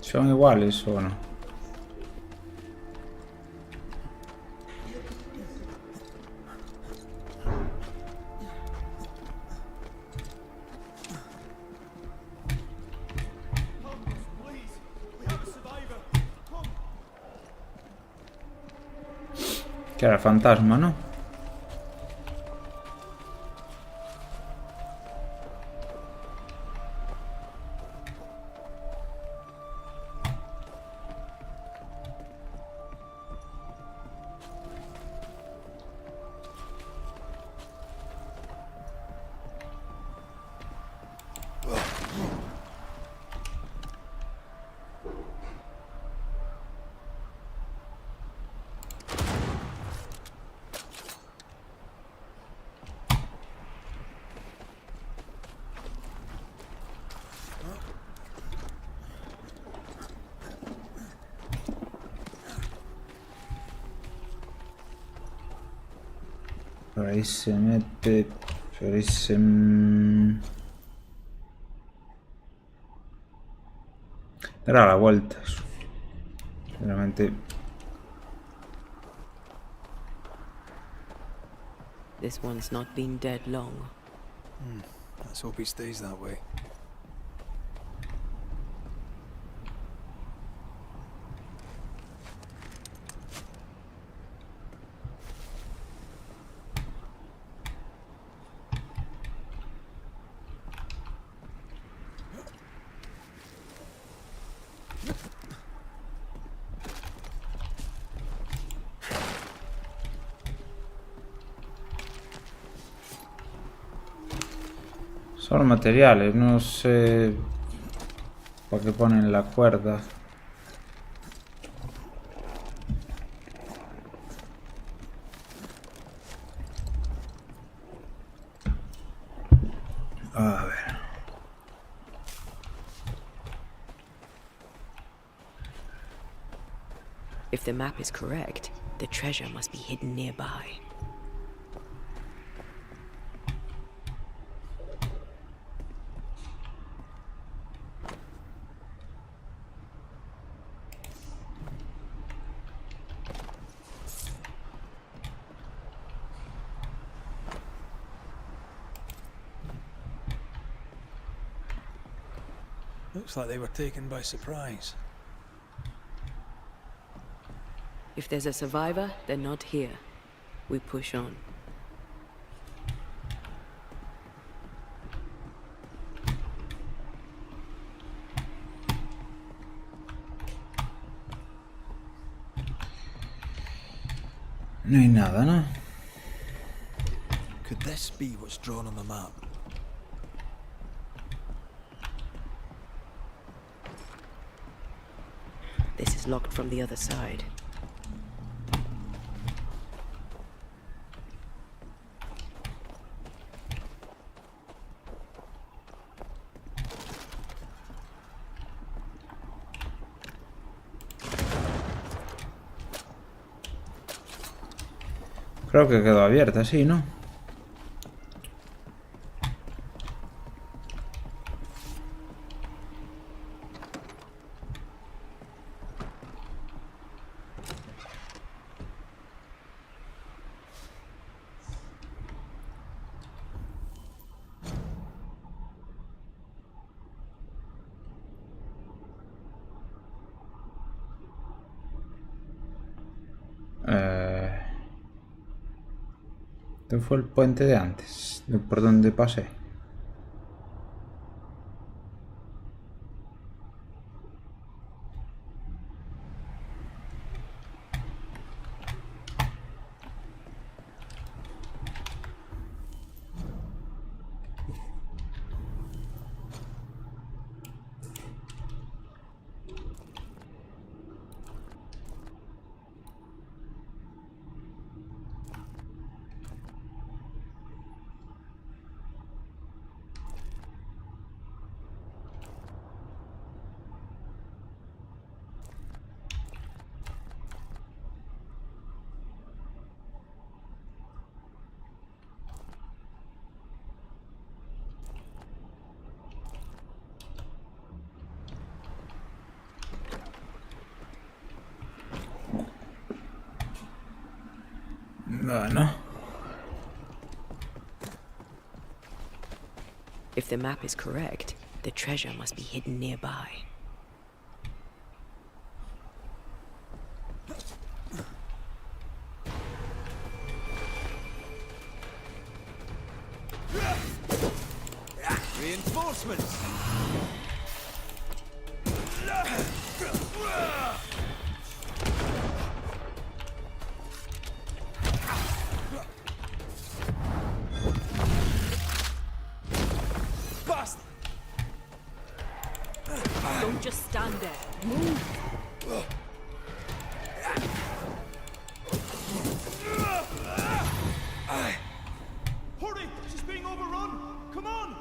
S1: ¿Son iguales o no? Que era el fantasma, ¿no? Por ahí se mete Era la vuelta. Realmente.
S3: This one's not been dead long.
S2: Let's hope he stays that way.
S1: Son materiales, no sé para qué ponen la cuerda. A ver.
S3: If the map is correct, the treasure must be hidden nearby.
S6: Looks like they were taken by surprise.
S3: If there's a survivor, they're not here. We push on.
S1: No hay nada, ¿no?
S2: Could this be what's drawn on the map?
S3: This is locked from the other side.
S1: Creo que quedó abierta, sí, ¿no? Este fue el puente de antes, de por donde pasé. Bueno.
S3: If the map is correct, the treasure must be hidden nearby.
S2: Reinforcements!
S3: Don't just stand there. Move!
S6: Hurry! She's being overrun! Come on!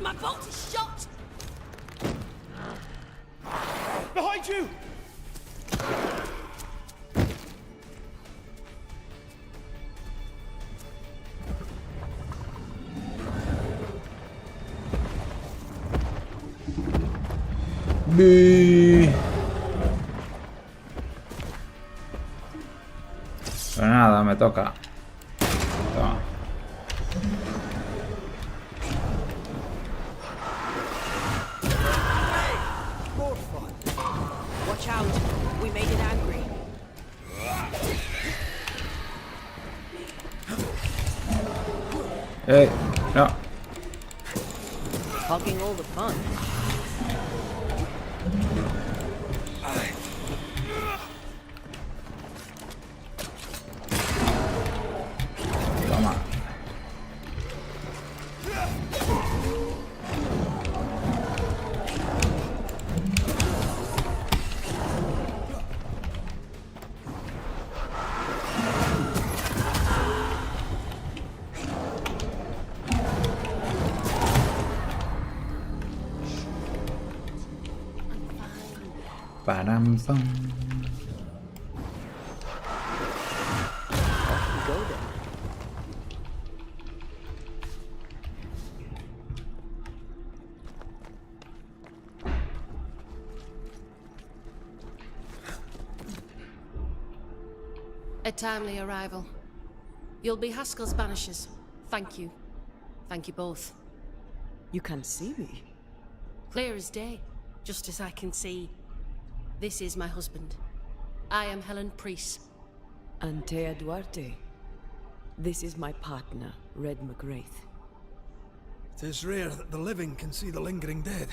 S4: My bolt is shot!
S8: Behind you!
S1: Pero nada, me toca. Toma.
S3: Watch out. We made it angry.
S1: No.
S3: Hogging all the fun.
S1: Toma. Param pam.
S3: Go then.
S4: A timely arrival. You'll be Haskell's banishers. Thank you. Thank you both.
S3: You can see me.
S4: Clear as day, just as I can see. This is my husband. I am Helen Priest.
S3: Antea Duarte. This is my partner, Red McGrath.
S6: It is rare that the living can see the lingering dead.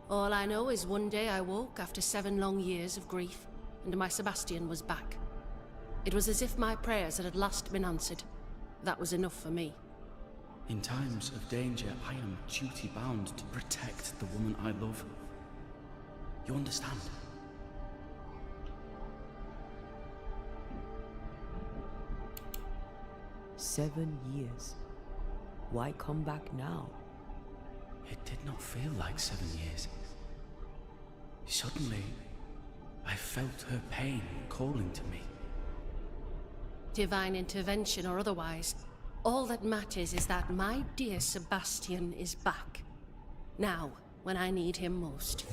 S4: All I know is one day I woke after 7 long years of grief, and my Sebastian was back. It was as if my prayers had at last been answered. That was enough for me.
S9: In times of danger, I am duty-bound to protect the woman I love. You understand?
S3: "7 years. Why come back now?"
S9: It did not feel like 7 years. Suddenly, I felt her pain calling to me.
S4: Divine intervention or otherwise, all that matters is that my dear Sebastian is back. Now, when I need him most.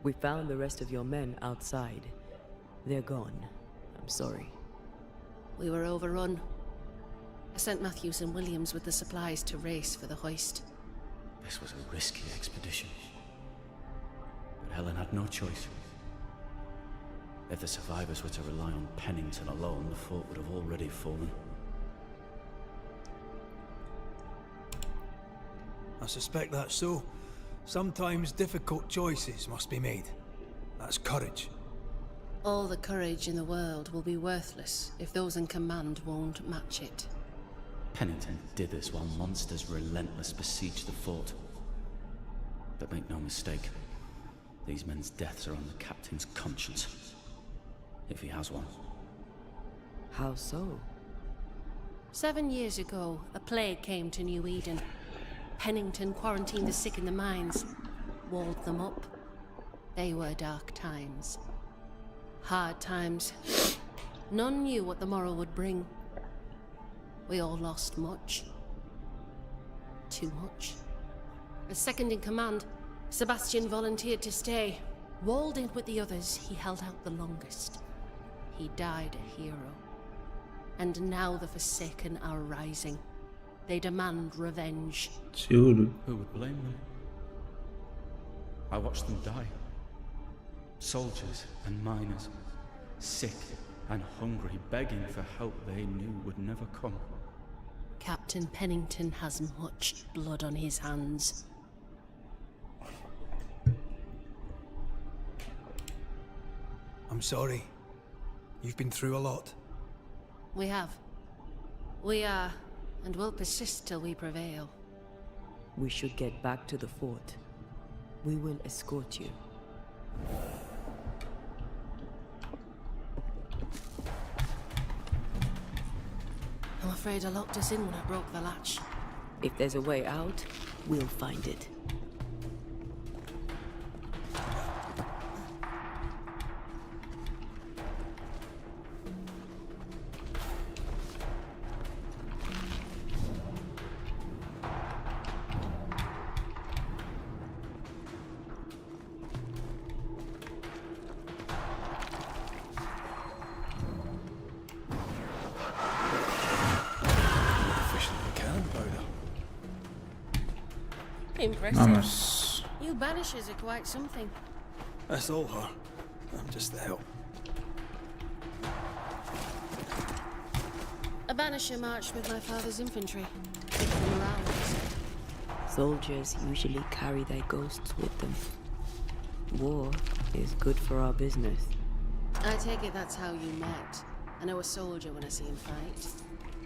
S3: We found the rest of your men outside. They're gone. I'm sorry.
S4: We were overrun. I sent Matthews and Williams with the supplies to race for the hoist.
S9: This was a risky expedition. But Helen had no choice. If the survivors were to rely on Pennington alone, the fort would have already fallen.
S6: I suspect that's so. Sometimes difficult choices must be made. That's courage.
S4: All the courage in the world will be worthless if those in command won't match it.
S9: Pennington did this while monsters relentless besieged the fort. But make no mistake, these men's deaths are on the captain's conscience. If he has one.
S3: How so?
S4: 7 years ago, a plague came to New Eden. Pennington quarantined the sick in the mines, walled them up. They were dark times.
S10: Hard times. None knew what the morrow would bring. We all lost much. Too much. As second in command, Sebastian volunteered to stay. Walled in with the others, he held out the longest. He died a hero. And now the Forsaken are rising. They demand revenge.
S1: Seguro.
S9: Who would blame them? I watched them die. Soldiers and miners, sick and hungry, begging for help they knew would never come.
S10: Captain Pennington has much blood on his hands.
S5: I'm sorry. You've been through a lot.
S10: We have. We are, and will persist till we prevail.
S3: We should get back to the fort. We will escort you.
S10: I'm afraid I locked us in when I broke the latch.
S3: If there's a way out, we'll find it.
S10: Impressive.
S1: Vamos.
S10: You banishers are quite something.
S2: That's all her. I'm just the help.
S10: A banisher marched with my father's infantry. Keep them around.
S3: Soldiers usually carry their ghosts with them. War is good for our business.
S10: I take it that's how you met. I know a soldier when I see him fight.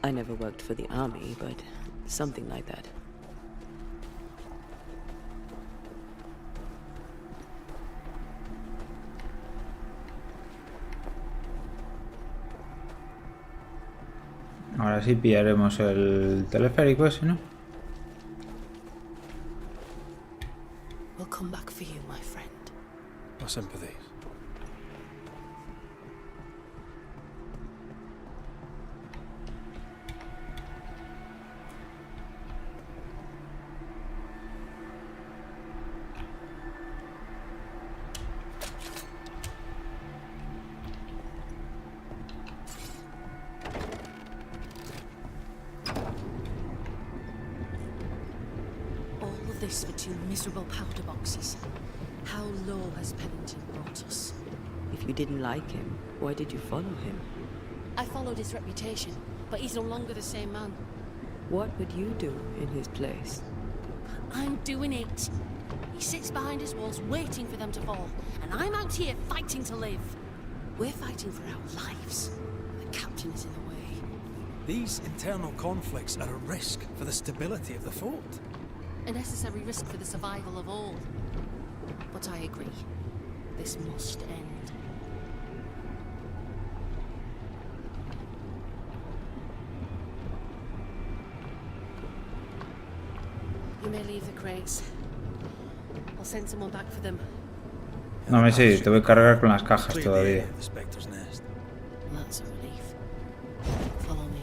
S3: I never worked for the army, but something like that.
S1: Ahora sí pillaremos el teleférico ese, ¿no?
S10: We'll come back for you, my friend.
S2: My sympathies.
S10: This for 2 miserable powder boxes. How low has Pennington brought us?
S3: If you didn't like him, why did you follow him?
S10: I followed his reputation, but he's no longer the same man.
S3: What would you do in his place?
S10: I'm doing it. He sits behind his walls waiting for them to fall, and I'm out here fighting to live. We're fighting for our lives. The captain is in the way.
S6: These internal conflicts are a risk for the stability of the fort.
S10: A necessary risk for the survival of all. But I agree. This must end. You may leave the crates. I'll send someone back for them.
S1: No me sé, te voy a cargar con las cajas
S2: Clear the
S1: todavía.
S2: air, the Spectre's nest.
S10: That's a relief. Follow me.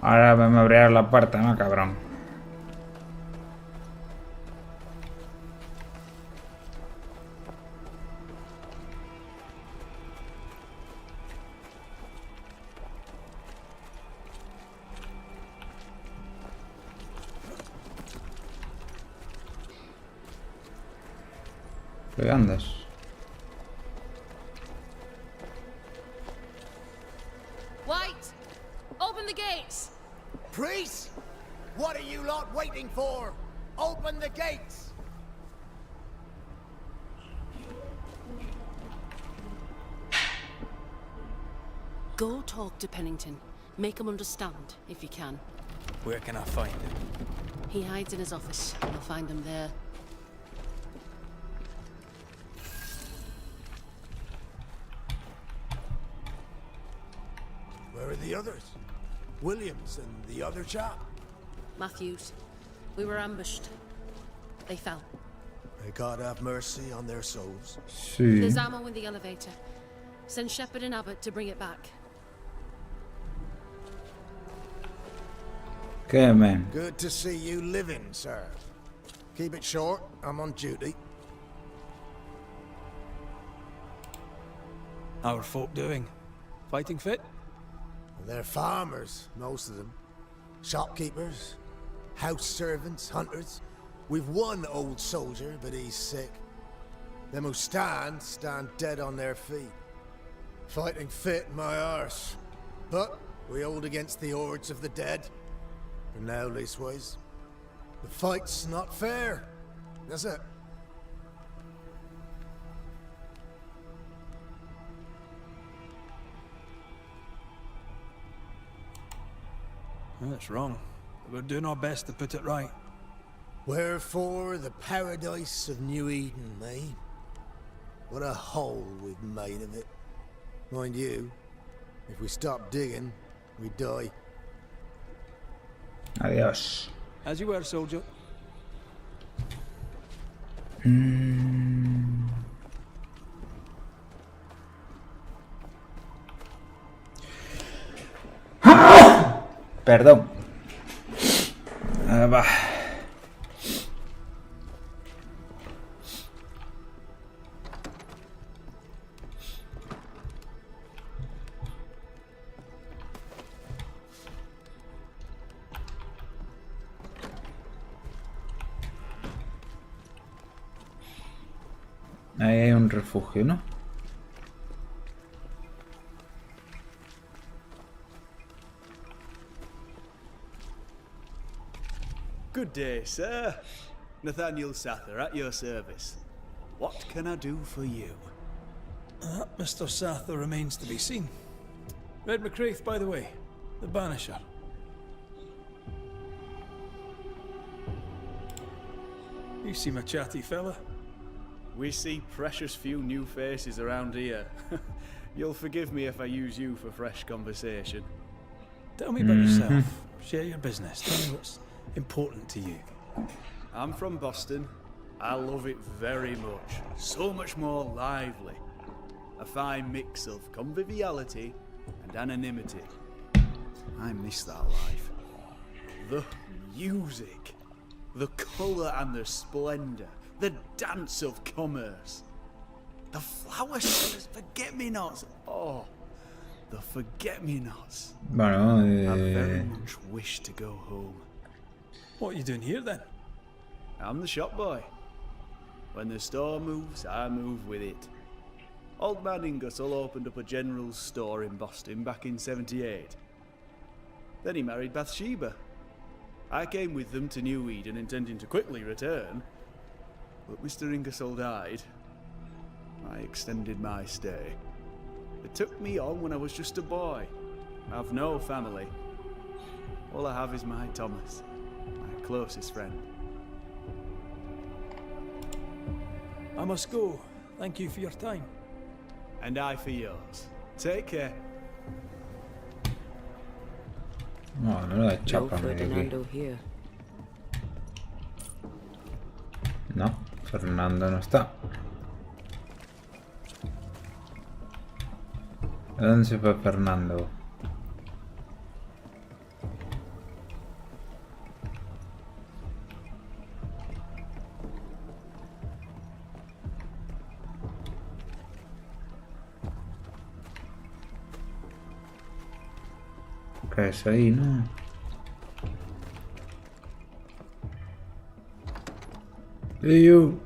S1: Ahora me abrirás la puerta, ¿no, cabrón? ¿Qué andas?
S10: White! Open the gates!
S5: Priest! What are you lot waiting for? Open the gates!
S10: Go talk to Pennington. Make him understand, if you can.
S6: Where can I find him?
S10: He hides in his office. You'll find him there.
S5: Where are the others? Williams and the other chap?
S10: Matthews. We were ambushed. They fell.
S5: May God have mercy on their souls.
S1: Sí.
S10: There's ammo in the elevator. Send Shepard and Abbott to bring it back.
S1: ¿Qué, man?
S5: Good to see you living, sir. Keep it short, I'm on duty.
S6: How are folk doing? Fighting fit?
S5: They're farmers, most of them. Shopkeepers, house servants, hunters. We've one old soldier, but he's sick. Them who stand dead on their feet. Fighting fit, my arse. But we hold against the hordes of the dead. For now, leastways. The fight's not fair. That's it.
S6: Well, that's wrong. We're doing our best to put it right.
S5: Wherefore the paradise of New Eden, eh? What a hole we've made of it. Mind you, if we stop digging, we die.
S1: Adiós.
S6: As you were, soldier.
S1: Perdón. Va. Ahí hay un refugio, ¿no?
S2: Good day, sir. Nathaniel Sather at your service. What can I do for you?
S6: Mr. Sather remains to be seen. Red McCraith, by the way. The Banisher. You seem a chatty fella.
S2: We see precious few new faces around here. You'll forgive me if I use you for fresh conversation.
S6: Tell me about yourself. Share your business. Tell me what's important to you.
S2: I'm from Boston. I love it very much. So much more lively. A fine mix of conviviality and anonymity. I miss that life. The music. The colour and the splendour. The dance of commerce. The flower sellers, forget-me-nots. Oh, the forget-me-nots.
S1: Bueno,
S2: I very much wish to go home.
S6: What are you doing here then?
S2: I'm the shop boy. When the store moves, I move with it. Old man Ingersoll opened up a general store in Boston back in '78. Then he married Bathsheba. I came with them to New Eden intending to quickly return. But Mr. Ingersoll died. I extended my stay. They took me on when I was just a boy. I've no family. All I have is my Thomas, my closest friend.
S6: I must go. Thank you for your time.
S2: And I for yours. Take care.
S1: no, no la
S3: No
S1: chapa,
S3: Ferdinando here.
S1: No, Fernando no está. ¿A dónde se fue Fernando? ¿Qué es ahí, no? You.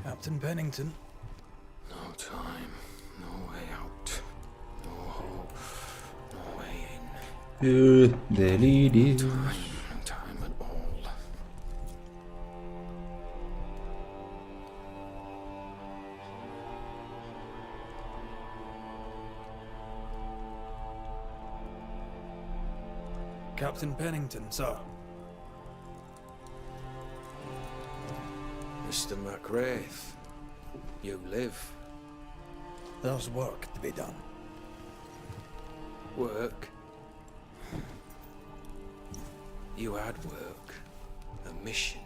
S6: Captain Pennington.
S2: No time, no way out, no hope, no way in.
S1: Delirious.
S2: No time at all.
S6: Captain Pennington, sir.
S2: Mr. McWraith, you live.
S6: There's work to be done.
S2: Work? You had work. A mission.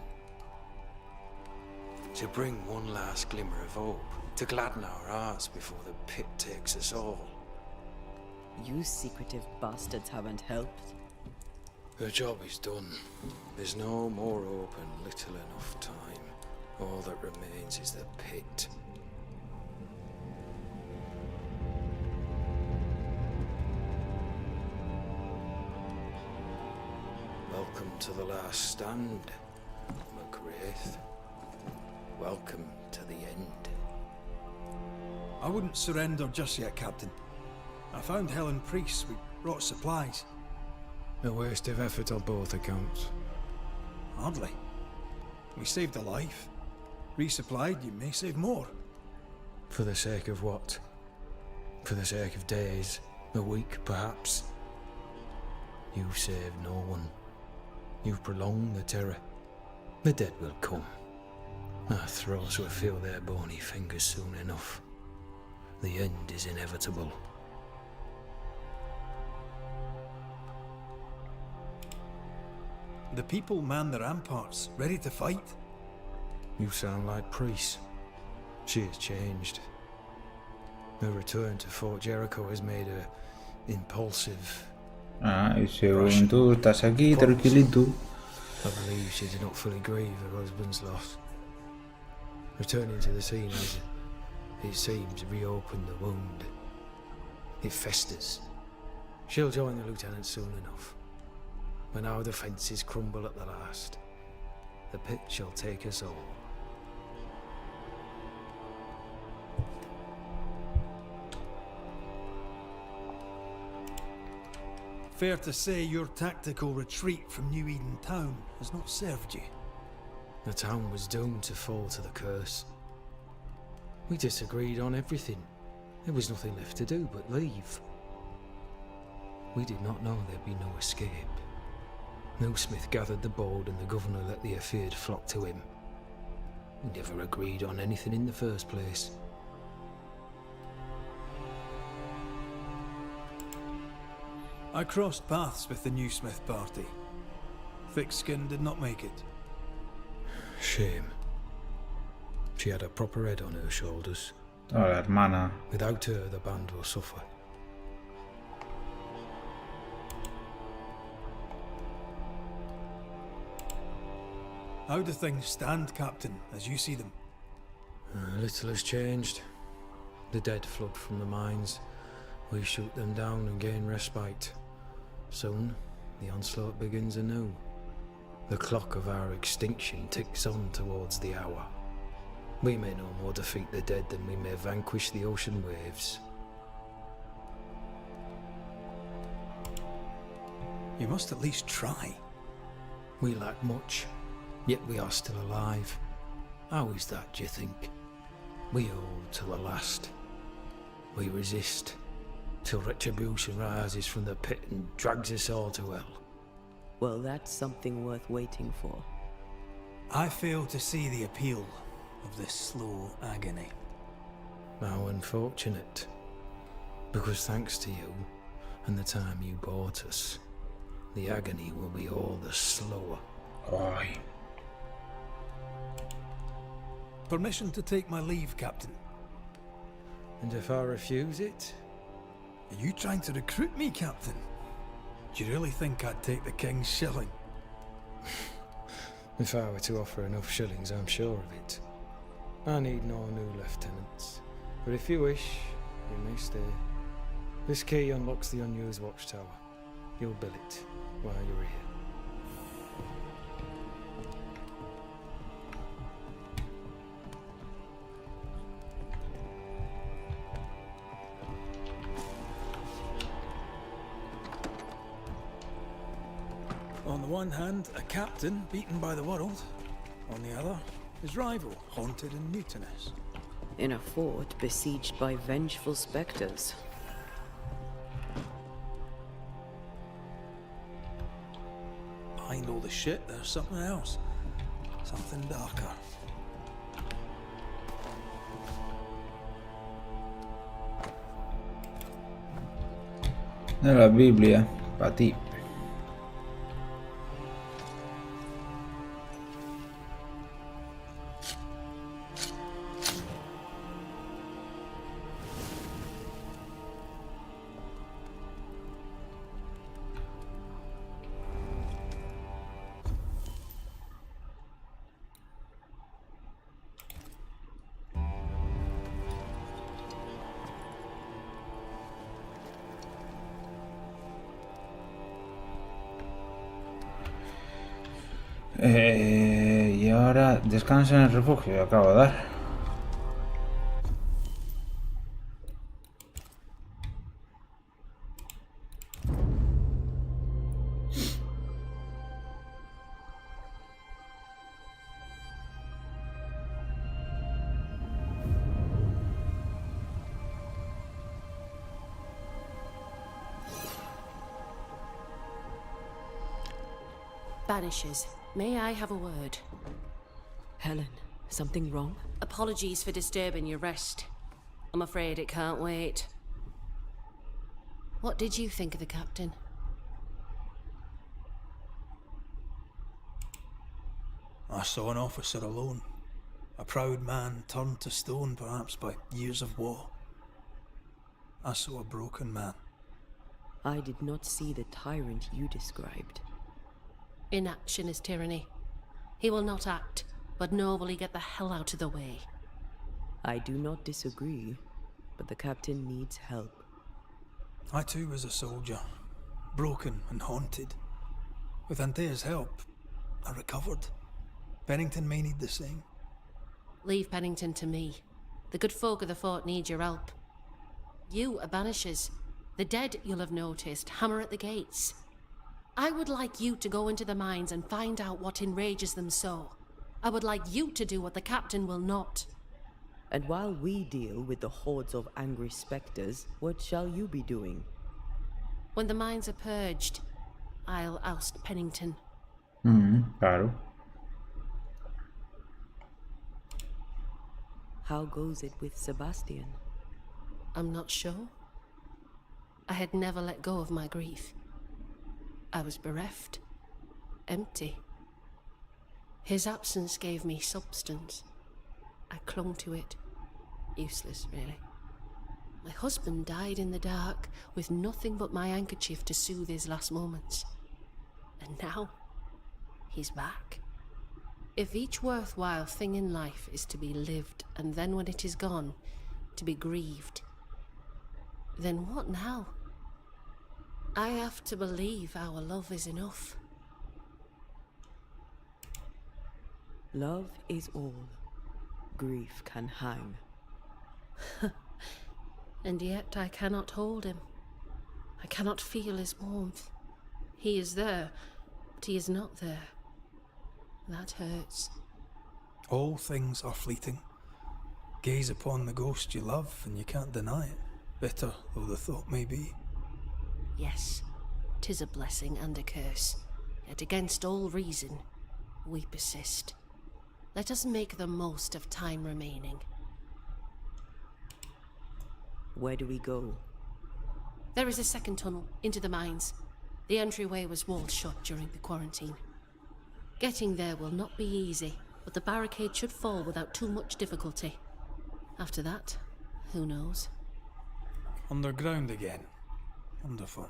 S2: To bring one last glimmer of hope. To gladden our hearts before the pit takes us all.
S3: You secretive bastards haven't helped.
S2: The job is done. There's no more hope and little enough time. All that remains is the pit. Welcome to the last stand, McWraith. Welcome to the end.
S6: I wouldn't surrender just yet, Captain. I found Helen Priest. We brought supplies.
S2: A waste of effort on both accounts.
S6: Hardly. We saved a life. Resupplied, you may save more.
S2: For the sake of what? For the sake of days, a week perhaps? You've saved no one. You've prolonged the terror. The dead will come. Our throats will feel their bony fingers soon enough. The end is inevitable.
S6: The people man the ramparts, ready to fight.
S2: You sound like Priest. She has changed. Her return to Fort Jericho has made her impulsive.
S1: Y según tú estás aquí, tranquilito.
S2: I believe she did not fully grieve her husband's loss. Returning to the scene has, it seems, reopened the wound. It festers. She'll join the lieutenant soon enough. When our defences crumble at the last, the pit shall take us all.
S6: Fair to say your tactical retreat from New Eden Town has not served you.
S2: The town was doomed to fall to the curse. We disagreed on everything. There was nothing left to do but leave. We did not know there'd be no escape. Millsmith gathered the bold and the governor let the affair flock to him. We never agreed on anything in the first place.
S6: I crossed paths with the new Smith party. Thick-Skin did not make it.
S2: Shame. She had a proper head on her shoulders.
S1: Hola, hermana.
S2: Without her, the band will suffer.
S6: How do things stand, Captain, as you see them?
S2: Little has changed. The dead flood from the mines. We shoot them down and gain respite. Soon, the onslaught begins anew. The clock of our extinction ticks on towards the hour. We may no more defeat the dead than we may vanquish the ocean waves.
S6: You must at least try.
S2: We lack much, yet we are still alive. How is that, do you think? We hold to the last. We resist, till retribution rises from the pit and drags us all to hell.
S3: Well, that's something worth waiting for.
S6: I fail to see the appeal of this slow agony.
S2: How unfortunate. Because thanks to you, and the time you bought us, the agony will be all the slower.
S1: Ay.
S6: Permission to take my leave, Captain.
S2: And if I refuse it?
S6: Are you trying to recruit me, Captain? Do you really think I'd take the King's shilling?
S2: If I were to offer enough shillings, I'm sure of it. I need no new lieutenants. But if you wish, you may stay. This key unlocks the unused watchtower. You'll bill it while you're here.
S6: one hand, a captain beaten by the world. On the other, his rival, haunted and mutinous.
S3: In a fort besieged by vengeful specters.
S6: Behind all the shit, there's something else. Something darker.
S1: De la Biblia, para ti. Y ahora descansa en el refugio, acabo de dar.
S10: Banishers, may I have a word?
S3: Helen, something wrong?
S10: Apologies for disturbing your rest. I'm afraid it can't wait. What did you think of the captain?
S6: I saw an officer alone. A proud man turned to stone, perhaps by years of war. I saw a broken man.
S3: I did not see the tyrant you described.
S10: Inaction is tyranny. He will not act, but nor will he get the hell out of the way.
S3: I do not disagree, but the captain needs help.
S6: I too was a soldier, broken and haunted. With Antea's help, I recovered. Pennington may need the same.
S10: Leave Pennington to me. The good folk of the fort need your help. You are banishers. The dead, you'll have noticed, hammer at the gates. I would like you to go into the mines and find out what enrages them so. I would like you to do what the captain will not.
S3: And while we deal with the hordes of angry specters, what shall you be doing?
S10: When the mines are purged, I'll oust Pennington.
S1: Claro.
S3: How goes it with Sebastian?
S10: I'm not sure. I had never let go of my grief. I was bereft, empty. His absence gave me substance. I clung to it. Useless, really. My husband died in the dark, with nothing but my handkerchief to soothe his last moments. And now, he's back. If each worthwhile thing in life is to be lived, and then when it is gone, to be grieved, then what now? I have to believe our love is enough.
S3: Love is all. Grief can hang.
S10: And yet I cannot hold him. I cannot feel his warmth. He is there, but he is not there. That hurts.
S6: All things are fleeting. Gaze upon the ghost you love, and you can't deny it, bitter though the thought may be.
S10: Yes, 'tis a blessing and a curse. Yet against all reason, we persist. Let us make the most of time remaining.
S3: Where do we go?
S10: There is a second tunnel into the mines. The entryway was walled shut during the quarantine. Getting there will not be easy, but the barricade should fall without too much difficulty. After that, who knows?
S6: Underground again. Wonderful.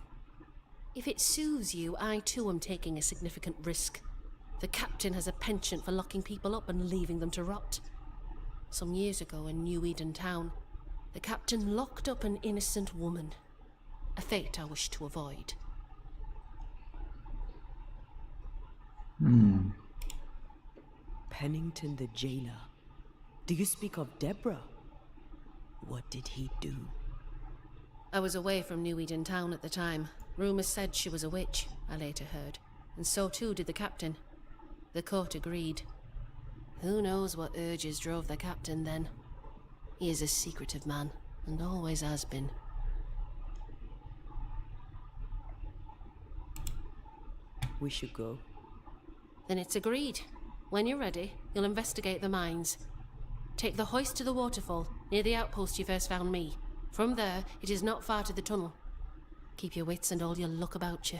S10: If it soothes you, I too am taking a significant risk. The captain has a penchant for locking people up and leaving them to rot. Some years ago in New Eden Town, the captain locked up an innocent woman. A fate I wish to avoid.
S3: Pennington the jailer. Do you speak of Deborah? What did he do?
S10: I was away from New Eden Town at the time. Rumors said she was a witch, I later heard. and so too did the captain. The court agreed. Who knows what urges drove the captain then? He is a secretive man, and always has been.
S3: We should go.
S10: Then it's agreed. When you're ready, you'll investigate the mines. Take the hoist to the waterfall, near the outpost you first found me. From there, it is not far to the tunnel. Keep your wits and all your luck about you.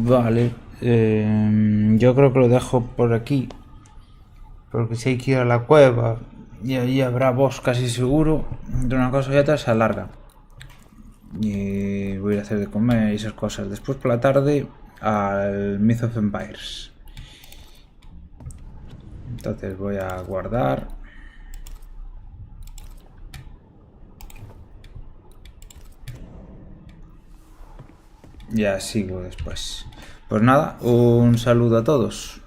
S1: Vale, yo creo que lo dejo por aquí, porque si hay que ir a la cueva y allí habrá boss casi seguro, de una cosa y otra se alarga. Y voy a hacer de comer y esas cosas. Después por la tarde al Myth of Empires. Entonces voy a guardar. Ya sigo después. Pues nada, un saludo a todos.